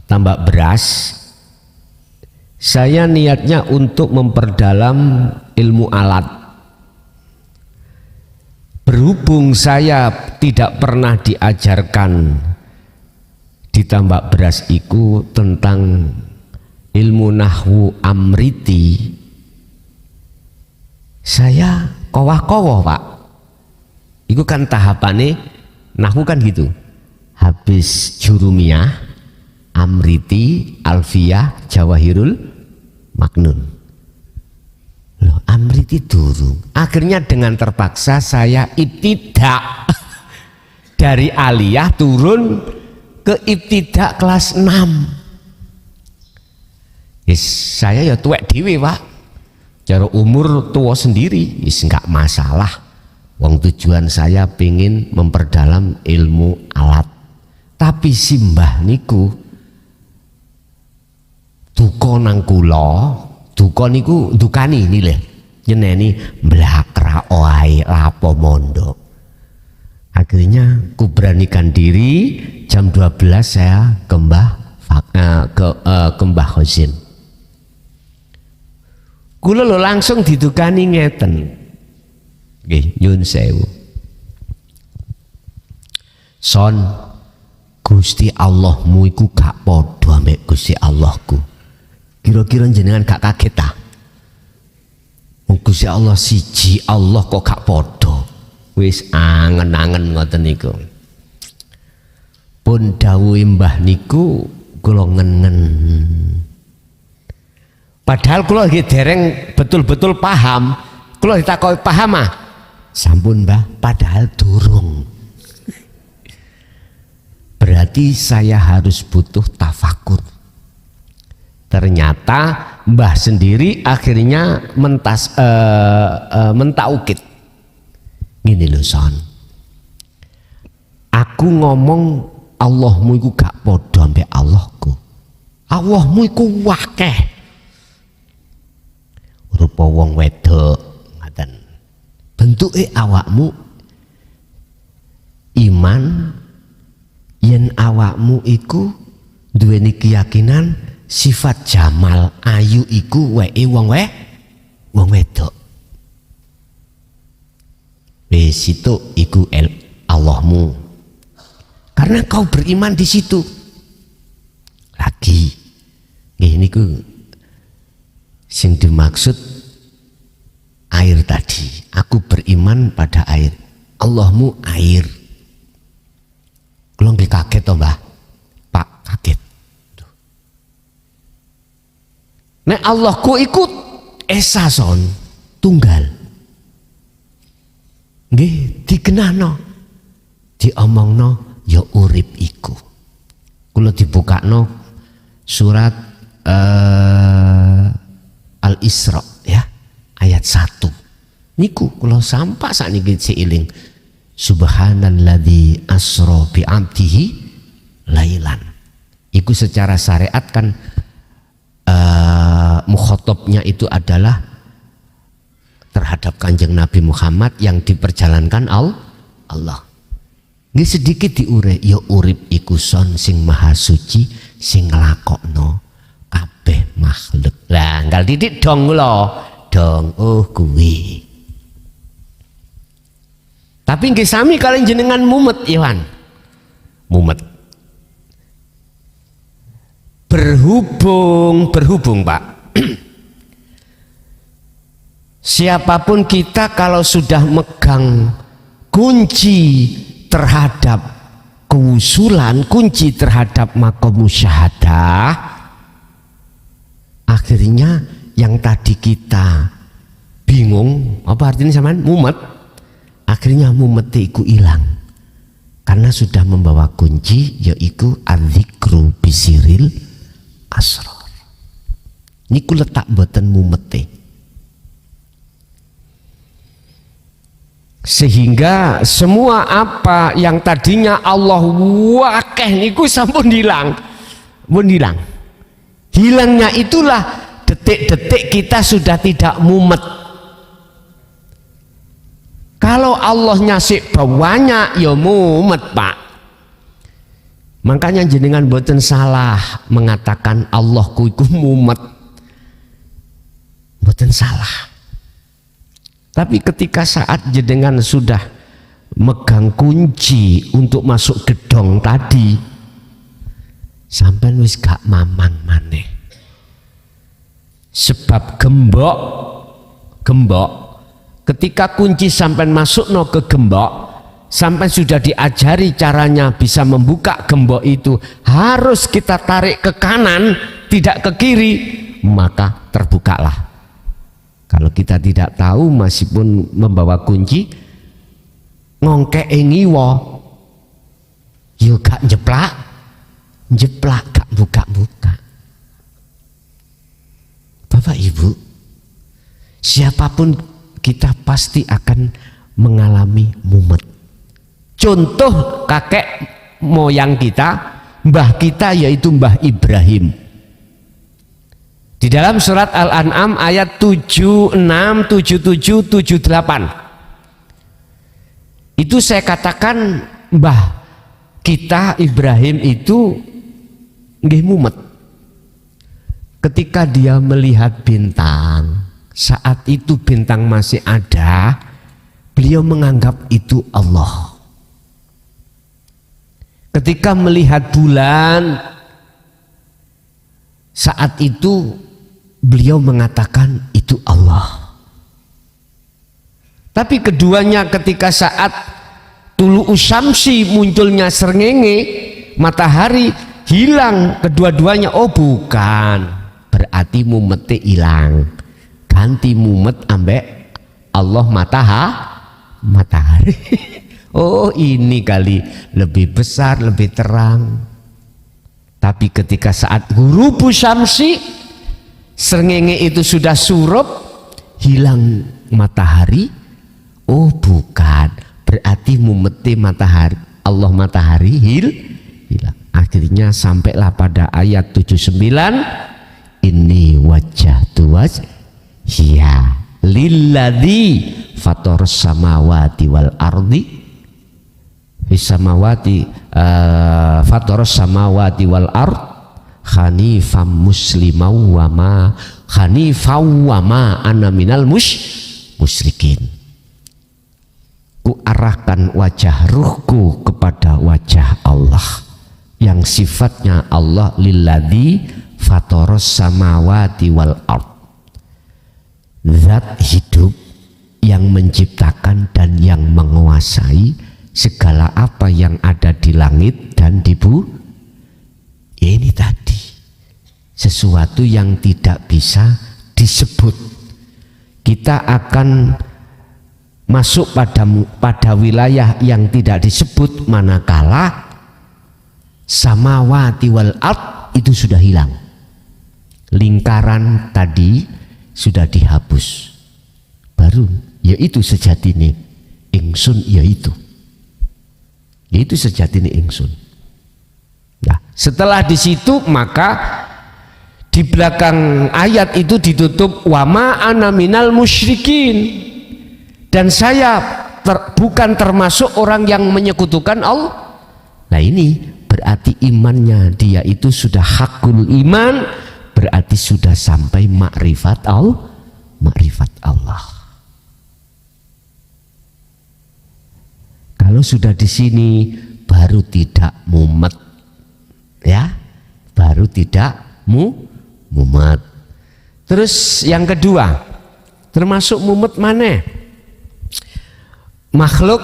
Tambak Beras, saya niatnya untuk memperdalam ilmu alat. Berhubung saya tidak pernah diajarkan di Tambak Beras itu tentang ilmu nahwu amriti, saya kowah-kowah Pak. Itu kan tahapannya nahwu kan gitu. Habis jurumiyah, amriti, alfiyah, jawahirul maknun. Loh, amriti durung. Akhirnya dengan terpaksa saya ibtidak dari aliyah turun ke ibtidak kelas 6. Saya ya tuwek dhewe, Pak. Cara umur tua sendiri, enggak masalah. Wong tujuan saya pengen memperdalam ilmu alat. Tapi simbah niku duka nang kula, duka niku dukani nilih nyeneni mblakra oae lapo mondok. Akhirnya ku beranikan diri jam 12 saya ke Mbah Khosin. Kula lo langsung didukani ngeten. Nggih, nyun sewu. Son, Gusti Allahmu iku gak padha ambek Gusti Allahku. Kira-kira jenengan gak kaget ta? Gusti Allah siji, Allah kok gak padha. Wis angen-angen ngoten niku. Pun dawuhe mbah niku kula ngengen. Padahal kula nggih dereng betul-betul paham. Kula ditakoki paham ah? Sampun Mbah, padahal durung. Berarti saya harus butuh tafakur. Ternyata Mbah sendiri akhirnya mentaukid. Gini loh son, aku ngomong Allahmu iku gak podo ambek Allahku. Allahmu iku wakeh. Rupa wong wedok ngaten. Bentuke awakmu iman yen awakmu iku duweni keyakinan sifat jamal ayu iku wong wedok. Wis itu iku Allahmu. Karena kau beriman di situ. Lagi nggih niku sing dimaksud air tadi. Aku beriman pada air. Allahmu air. Kula nggih kaget to, Mbah. Pak, kaget. Nek Allahku ikut esa son tunggal. Nggih dikenano. Diomongno ya urip iku. Kula dibukakno surat Al-Isra ya ayat 1. Niku kula sampak sakniki seiling. Subhanalladzi asra bi 'abdihi lailan. Iku secara syariat kan mukhatabnya itu adalah terhadap Kanjeng Nabi Muhammad yang diperjalankan Allah. Nggih sedikit diure ya urip iku son sing maha suci sing nglakokno kabeh makhluk. Lah enggal didik dong lo. Dong kuwi. Tapi nggih sami kalian jenengan mumet Iwan. Mumet. Berhubung Pak. Siapapun kita kalau sudah megang kunci terhadap keusulan, kunci terhadap maqam musyahadah, akhirnya yang tadi kita bingung apa artinya sampean mumet, akhirnya mumet iku hilang karena sudah membawa kunci yaitu adzikru bisiril asrar. Niku letak boten mumete. Sehingga semua apa yang tadinya Allah wakeh niku sampun hilang. Pun hilang. Hilangnya itulah detik-detik kita sudah tidak mumet. Kalau Allah nyasik banyak ya mumet Pak. Makanya jenengan boten salah mengatakan Allahku iku mumet. Boten salah. Tapi ketika saat jenengan sudah megang kunci untuk masuk gedong tadi, sampean wis gak mamang maneh. Sebab gembok ketika kunci sampean masukno ke gembok, sampean sudah diajari caranya bisa membuka gembok itu, harus kita tarik ke kanan, tidak ke kiri, maka terbukalah. Kalau kita tidak tahu masih pun membawa kunci, ngongkek ngiwo, yo gak jeplak gak buka. Bapak Ibu, siapapun kita pasti akan mengalami mumet. Contoh kakek moyang kita, mbah kita yaitu Mbah Ibrahim. Di dalam surat Al-An'am ayat 76, 77, 78. Itu saya katakan mbah kita Ibrahim itu nggih mumet. Ketika dia melihat bintang, saat itu bintang masih ada, beliau menganggap itu Allah. Ketika melihat bulan, saat itu beliau mengatakan itu Allah. Tapi keduanya ketika saat tulu usamsi munculnya srengenge, matahari hilang, kedua-duanya oh bukan, berarti mumete hilang, ganti mumet ambek Allah matahari. Oh ini kali lebih besar, lebih terang. Tapi ketika saat ghurubu syamsi, srengenge itu sudah surup, hilang matahari, oh bukan, berarti mumete matahari, Allah matahari hilang. Akhirnya sampailah pada ayat 79, ini wajah tuas hiya lilladzi fatoros samawati wal ardi bisamawati fatoros samawati wal ard hanifam muslimau wa ma ana minal musyrikin. Ku arahkan wajah ruhku kepada wajah Allah yang sifatnya Allah, lilladzi fatoros samawati wal ard, zat hidup yang menciptakan dan yang menguasai segala apa yang ada di langit dan di bumi. Ini tadi sesuatu yang tidak bisa disebut. Kita akan masuk pada wilayah yang tidak disebut manakala samawati wal ard itu sudah hilang. Lingkaran tadi sudah dihapus. Baru yaitu sejatine ingsun, yaitu sejatine ingsun. Nah, setelah di situ maka di belakang ayat itu ditutup wama ana minal musyrikin, dan saya bukan termasuk orang yang menyekutukan Allah. Nah ini berarti imannya dia itu sudah hakul iman, berarti sudah sampai makrifat Allah. Kalau sudah di sini baru tidak mumet, ya, baru tidak mumet. Terus yang kedua, termasuk mumet mana? Makhluk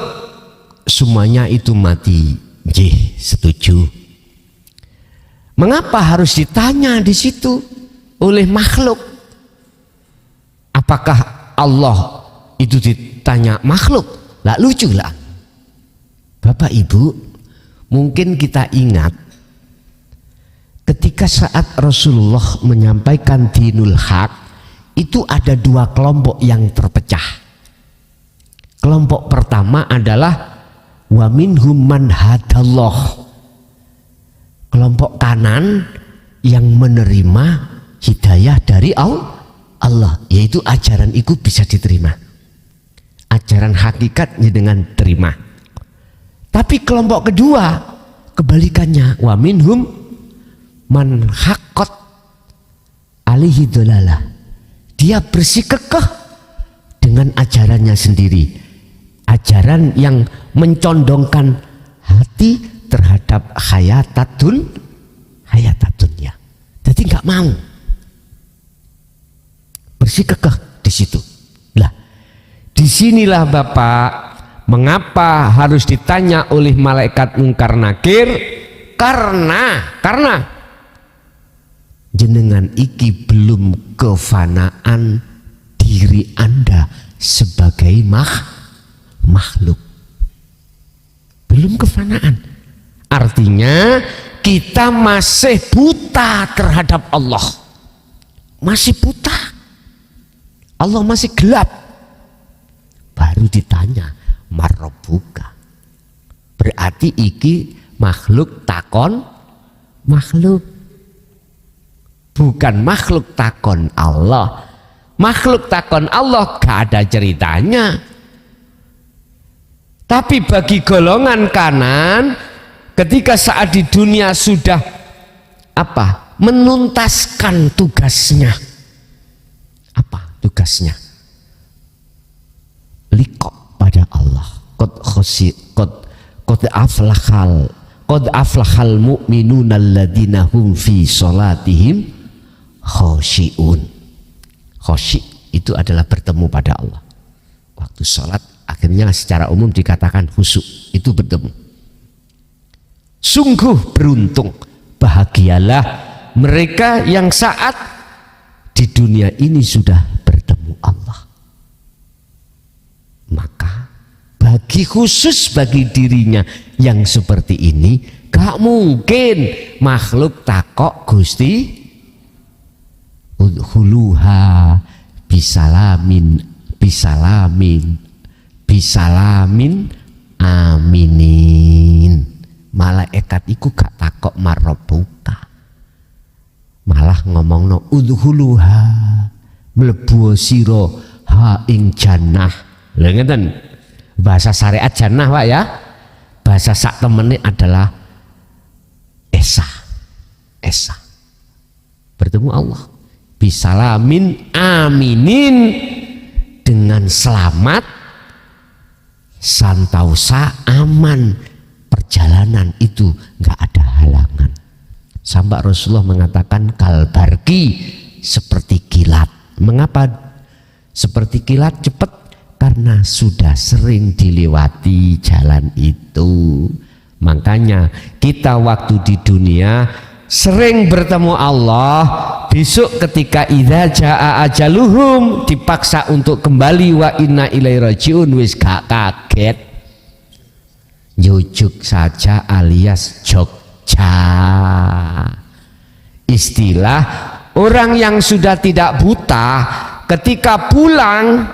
semuanya itu mati. Jih, setuju. Mengapa harus ditanya di situ oleh makhluk? Apakah Allah itu ditanya makhluk? Lah lucu lah. Bapak Ibu, mungkin kita ingat ketika saat Rasulullah menyampaikan dinul haq, itu ada dua kelompok yang terpecah. Kelompok pertama adalah wa minhum man hadallah, kelompok kanan yang menerima hidayah dari Allah, yaitu ajaran itu bisa diterima, ajaran hakikatnya dengan terima. Tapi kelompok kedua kebalikannya, wa minhum man haqqat alihi dolalah, dia bersikukuh dengan ajarannya sendiri, ajaran yang mencondongkan hati terhadap hayatatun ya. Jadi nggak mau, bersikukuh di situ. Lah, disinilah Bapak, mengapa harus ditanya oleh malaikat mungkar nakir? Karena jenengan iki belum kefanaan diri Anda sebagai makhluk. Belum kefanaan. Artinya kita masih buta terhadap Allah. Masih buta. Allah masih gelap. Baru ditanya, marrobuka. Berarti iki makhluk takon makhluk. Bukan makhluk takon Allah. Makhluk takon Allah gak ada ceritanya. Tapi bagi golongan kanan, ketika saat di dunia sudah menuntaskan tugasnya. Apa tugasnya? Liqo pada Allah. Qad aflahal mu'minuna alladina hum fi sholatihim khosyi'un. Khosyi' itu adalah bertemu pada Allah. Waktu sholat akhirnya secara umum dikatakan khusyuk, itu bertemu. Sungguh beruntung, bahagialah mereka yang saat di dunia ini sudah bertemu Allah. Maka bagi khusus bagi dirinya yang seperti ini, gak mungkin makhluk takok Gusti udhuluha bisalamin aminin. Malaikat iku gak takok marrobuka, malah ngomongno udhuluha, mlebu sira ha ing jannah. Lha ngeten bahasa syariat jannah Pak ya. Bahasa sak temene adalah esa bertemu Allah bisalamin aminin, dengan selamat, santausa, aman, perjalanan itu nggak ada halangan. Sampai Rasulullah mengatakan kalbarki, seperti kilat. Mengapa seperti kilat? Cepat, karena sudah sering dilewati jalan itu. Makanya kita waktu di dunia sering bertemu Allah. Besok ketika idza jaa ajaluhum, dipaksa untuk kembali, wa inna ilaihi rajiun, wis gak kaget, jujuk saja alias Jogja. Istilah orang yang sudah tidak buta, ketika pulang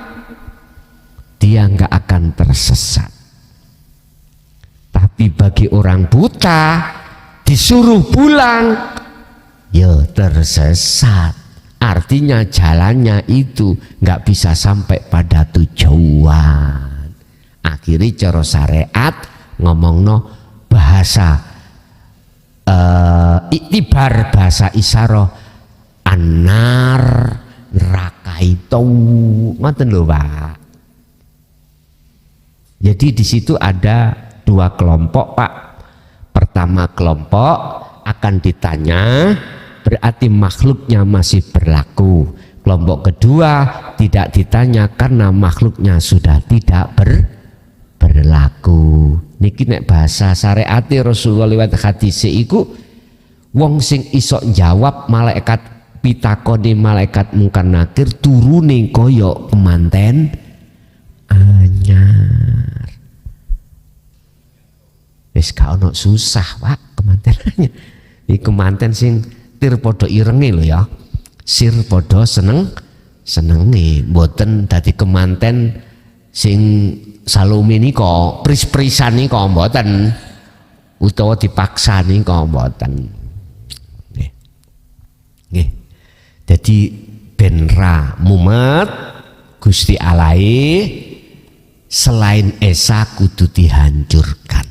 dia nggak akan tersesat. Tapi bagi orang buta disuruh pulang, ya tersesat. Artinya jalannya itu nggak bisa sampai pada tujuan. Akhirnya cara syariat ngomongno bahasa iktibar, bahasa isyarah, anar neraka itu, ngoten lho Pak. Jadi di situ ada dua kelompok Pak. Pertama kelompok akan ditanya, berarti makhluknya masih berlaku. Kelompok kedua tidak ditanya karena makhluknya sudah tidak berlaku. Niki nek bahasa syariat Rasulullah lewat hadis iku, wong sing iso jawab malaikat pitakoni malaikat mungkar nakir turune koyo kemanten anyar. Wis gak ono susah Pak kemantenannya. Iki kemanten sing tir padha irenge lho ya. Sir padha senenge, mboten dadi kemanten sing salome nika pris-prisan nika mboten, utawa dipaksa nika mboten. Nggih. Dadi ben ra mumet Gusti Alahe, selain esa kudu dihancurkan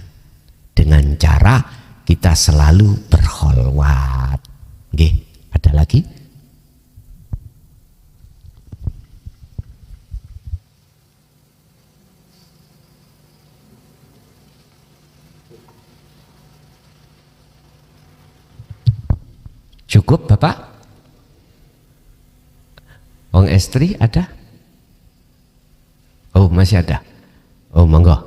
dengan cara kita selalu berkholwat. Nggih, ada lagi? Cukup Bapak? Wong estri ada? Oh masih ada? Oh monggo.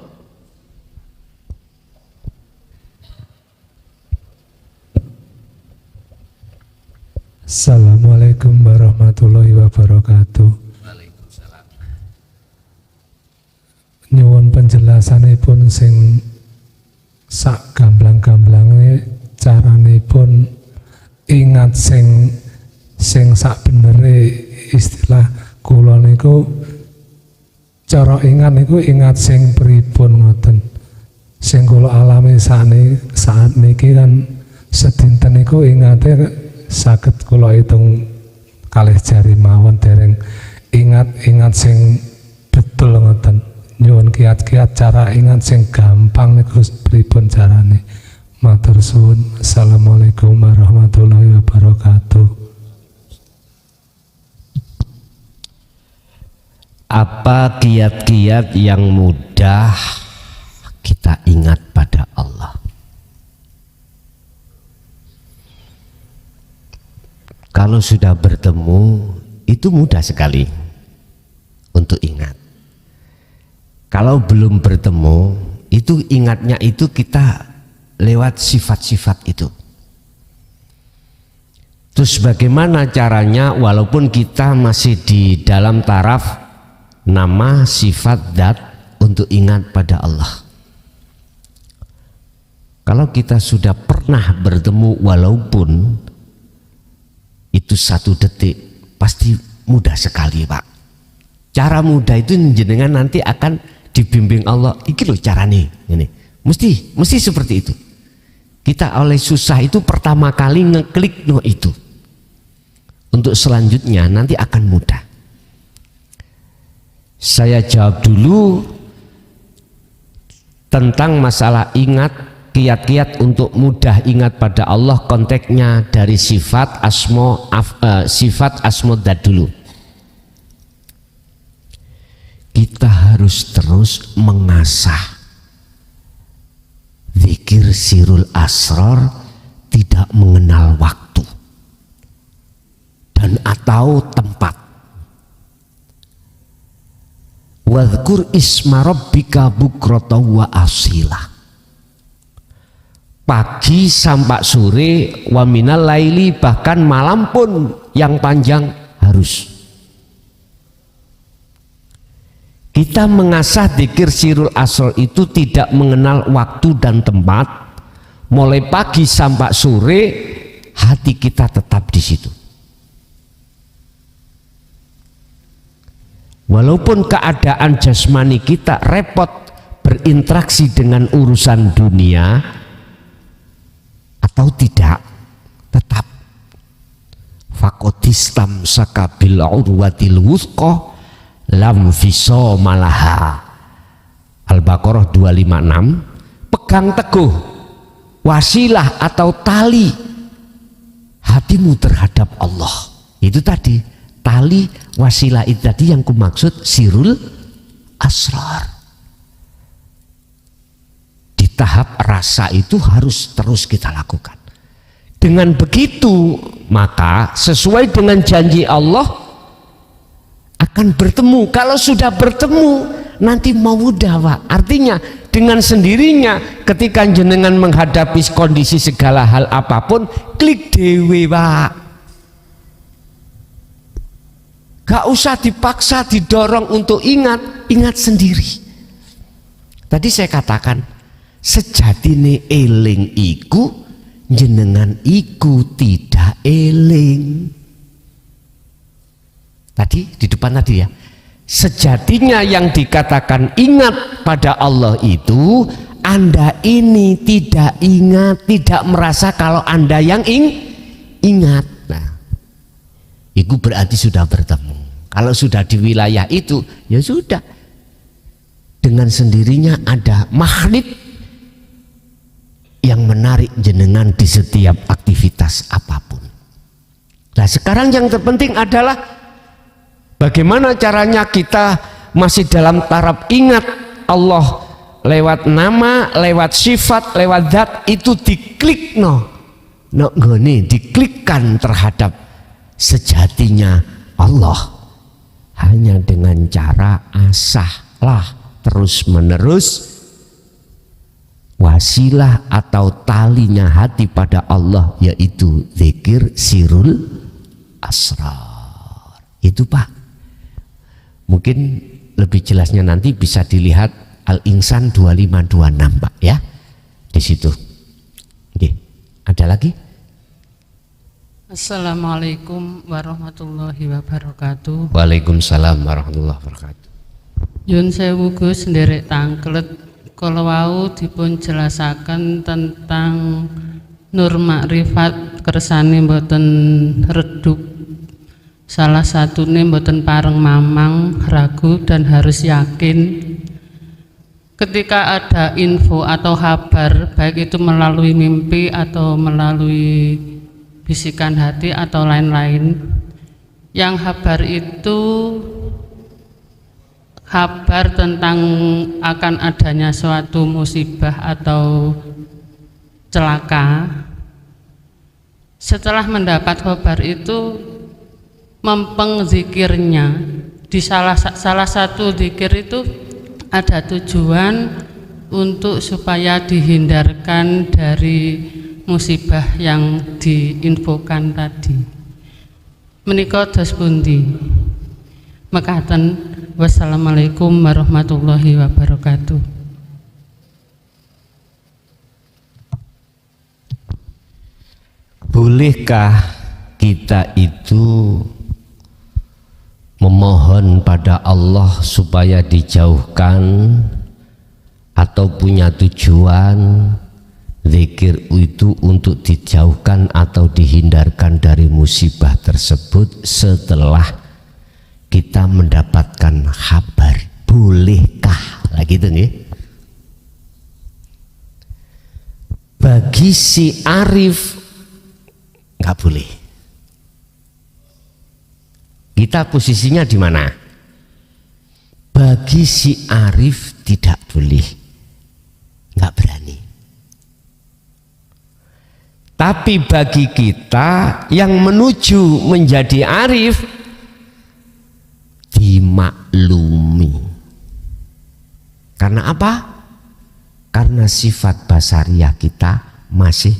Assalamualaikum warahmatullahi wabarakatuh. nyuwun penjelasanipun sing sak gamblang-gamblange caranipun ingat sing sak benere. Istilah kula niku cara ingat niku ingat sing pripun ngoten. Sing kula alami saat niki kan sedinten niku ingate saged kula hitung kalih jari mawon dereng ingat sing betul ngoten. Nyuwun kiat-kiat cara ingat sing gampang niku pripun carane. Matur suwun. Assalamualaikum warahmatullahi wabarakatuh. Apa kiat-kiat yang mudah kita ingat pada Allah? Kalau sudah bertemu itu mudah sekali untuk ingat. Kalau belum bertemu itu ingatnya itu kita lewat sifat-sifat itu. Terus bagaimana caranya walaupun kita masih di dalam taraf nama, sifat, zat untuk ingat pada Allah? Kalau kita sudah pernah bertemu walaupun itu 1 detik, pasti mudah sekali Pak. Cara mudah itu jenengan nanti akan dibimbing Allah. Iki loh carane ini. Mesti seperti itu. Kita oleh susah itu pertama kali ngeklik no itu. Untuk selanjutnya nanti akan mudah. Saya jawab dulu tentang masalah ingat, kiat-kiat untuk mudah ingat pada Allah, konteksnya dari sifat asma dzat dulu. Kita harus terus mengasah zikir sirul asrar, tidak mengenal waktu dan atau tempat. Wadhkur isma rabbika bukrata wa asila. Pagi sampai sore, wa minal laili, bahkan malam pun yang panjang harus. Kita mengasah dzikir sirul asrar itu tidak mengenal waktu dan tempat. Mulai pagi sampai sore hati kita tetap di situ. Walaupun keadaan jasmani kita repot berinteraksi dengan urusan dunia atau tidak, tetap faqodistam sakabil urwatil wuthqa lam fisomalaha. Al-Baqarah 256. Pegang teguh wasilah atau tali hatimu terhadap Allah. Itu tadi tali wasilah itu tadi yang kumaksud sirul asrar. Di tahap rasa itu harus terus kita lakukan. Dengan begitu maka sesuai dengan janji Allah akan bertemu. Kalau sudah bertemu nanti mau mudah Pak. Artinya dengan sendirinya ketika jenengan menghadapi kondisi segala hal apapun, klik dewe Pak. Gak usah dipaksa, didorong untuk ingat, ingat sendiri. Tadi saya katakan, sejatine eling iku, jenengan iku tidak eling. Tadi di depan tadi ya, sejatinya yang dikatakan ingat pada Allah itu, Anda ini tidak ingat, tidak merasa kalau Anda yang ingat. Nah, itu berarti sudah bertemu. Kalau sudah di wilayah itu, ya sudah. Dengan sendirinya ada magnet yang menarik jenengan di setiap aktivitas apapun. Nah sekarang yang terpenting adalah bagaimana caranya kita masih dalam taraf ingat Allah lewat nama, lewat sifat, lewat zat itu diklik diklikkan terhadap sejatinya Allah. Hanya dengan cara asahlah terus menerus wasilah atau talinya hati pada Allah, yaitu zikir sirul asrar. Itu Pak, mungkin lebih jelasnya nanti bisa dilihat Al-Insan 2526 Pak ya, di situ. Oke. Ada lagi? Assalamualaikum warahmatullahi wabarakatuh. Waalaikumsalam warahmatullahi wabarakatuh. Yun sewu Gus nderek tangklet kala wau dipun jelasaken tentang nur makrifat kersane mboten redup. Salah satune mboten pareng mamang, ragu dan harus yakin. Ketika ada info atau kabar baik itu melalui mimpi atau melalui bisikan hati atau lain-lain, yang kabar itu kabar tentang akan adanya suatu musibah atau celaka. Setelah mendapat kabar itu mempeng zikirnya. Di salah satu zikir itu ada tujuan untuk supaya dihindarkan dari musibah yang diinfokan tadi. Menika dos pundi? Mekaten. Wassalamualaikum warahmatullahi wabarakatuh. Bolehkah kita itu memohon pada Allah supaya dijauhkan atau punya tujuan zikir itu untuk dijauhkan atau dihindarkan dari musibah tersebut setelah kita mendapatkan kabar? Bolehkah? Lah gitu nih. Bagi si arif nggak boleh. Kita posisinya di mana? Bagi si arif tidak boleh, nggak berani. Tapi bagi kita yang menuju menjadi arif, dimaklumi. Karena apa? Karena sifat basariah kita masih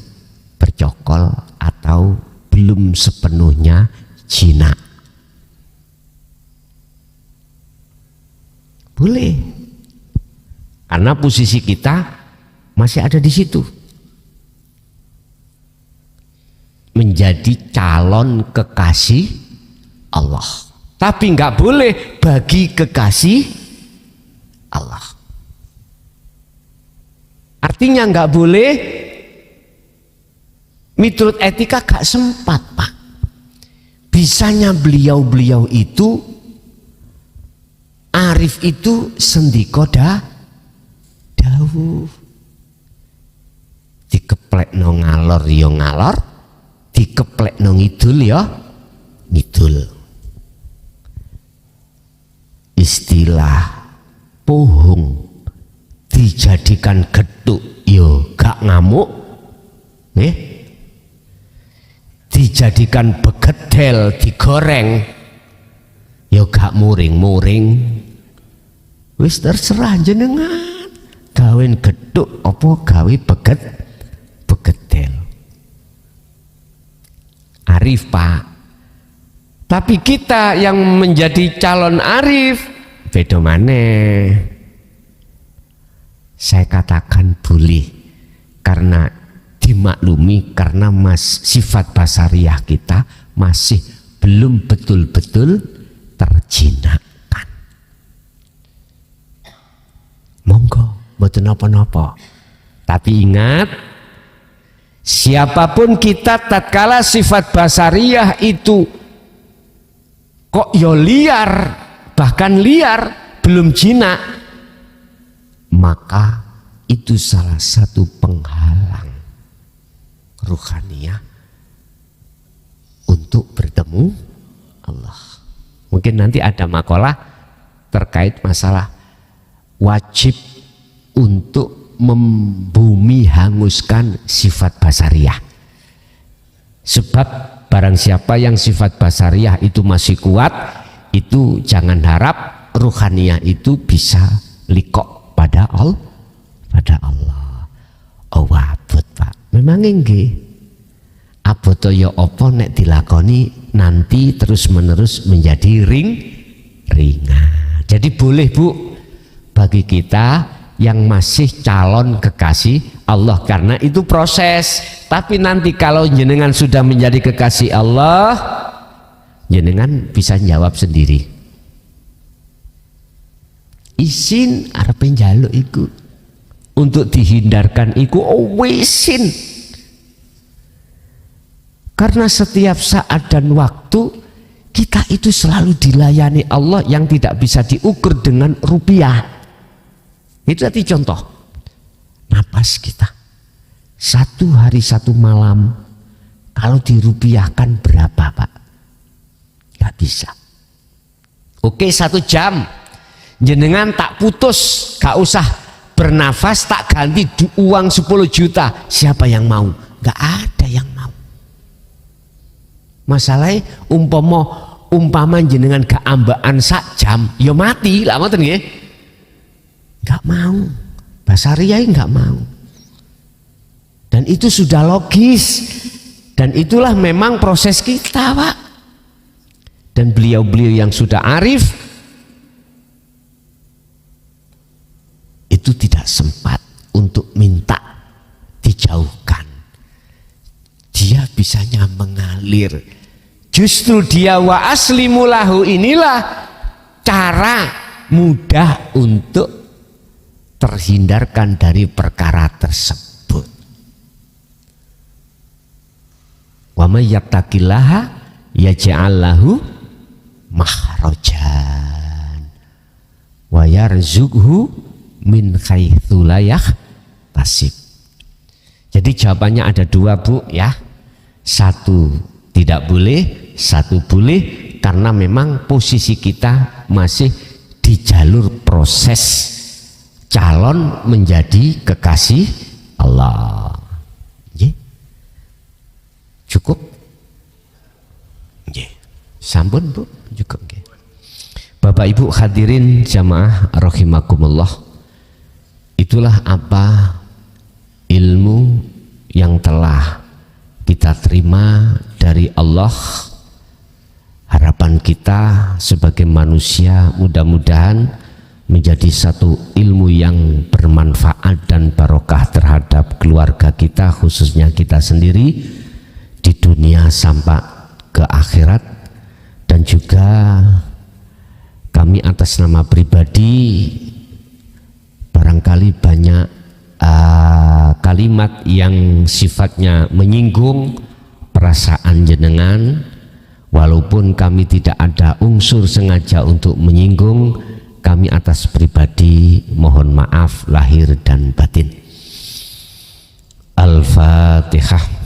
bercokol atau belum sepenuhnya jinak. Boleh, karena posisi kita masih ada di situ, menjadi calon kekasih Allah. Tapi nggak boleh bagi kekasih Allah. Artinya nggak boleh, miturut etika gak sempat Pak. Bisanya beliau-beliau itu, arif itu sendika dawuh. Dikeplek no ngalor yo ngalor, dikeplek no ngidul yo ngidul. Istilah pohong dijadikan geduk yo gak ngamuk, dijadikan begedel digoreng yo gak muring-muring. Wis terserah jenengan, gawen geduk apa gawe begedel. Arif Pak. Tapi kita yang menjadi calon arif beda maneh. Saya katakan boleh karena dimaklumi, karena sifat basariah kita masih belum betul-betul terjinakkan. Monggo, mboten napa-napa. Tapi ingat, siapapun kita tatkala sifat basariah itu kok yo liar, bahkan liar, belum jinak, maka itu salah satu penghalang ruhaniyah untuk bertemu Allah. Mungkin nanti ada makalah terkait masalah wajib untuk membumi hanguskan sifat basariah. Sebab barang siapa yang sifat basariah itu masih kuat, itu jangan harap ruhaniyah itu bisa likok pada Allah. Oh abot Pak, memang nggih. Abot ya apa nek dilakoni nanti terus menerus menjadi ringan. Jadi boleh Bu bagi kita yang masih calon kekasih Allah, karena itu proses. Tapi nanti kalau jenengan sudah menjadi kekasih Allah, jenengan bisa jawab sendiri. Isin arep njaluk iku, untuk dihindarkan iku isin. Karena setiap saat dan waktu kita itu selalu dilayani Allah yang tidak bisa diukur dengan rupiah. Itu tadi contoh, napas kita 1 hari 1 malam kalau dirupiahkan berapa Pak? Gak bisa. Oke 1 jam jenengan tak putus, gak usah bernafas, tak ganti uang 10 juta, siapa yang mau? Gak ada yang mau. Masalahnya umpama jenengan gak ambaan sak jam ya mati lah, ngoten nggih. Gak mau, Basariah gak mau. Dan itu sudah logis, dan itulah memang proses kita Pak. Dan beliau-beliau yang sudah arif itu tidak sempat untuk minta dijauhkan, dia bisanya mengalir. Justru dia wa aslimulahu, inilah cara mudah untuk terhindarkan dari perkara tersebut. Wa may yattaqillaha yaj'al lahu makhrajan wa yarzuqhu min haitsu la yahtasib. Jadi jawabannya ada 2 Bu ya. 1 tidak boleh, 1 boleh, karena memang posisi kita masih di jalur proses calon menjadi kekasih Allah. Cukup? Sampun Bu, cukup. Bapak Ibu hadirin jamaah rahimakumullah, itulah apa ilmu yang telah kita terima dari Allah. Harapan kita sebagai manusia mudah-mudahan menjadi satu ilmu yang bermanfaat dan barokah terhadap keluarga kita, khususnya kita sendiri di dunia sampai ke akhirat. Dan juga kami atas nama pribadi barangkali banyak kalimat yang sifatnya menyinggung perasaan jenengan, walaupun kami tidak ada unsur sengaja untuk menyinggung. Kami atas pribadi mohon maaf lahir dan batin. Al-Fatihah.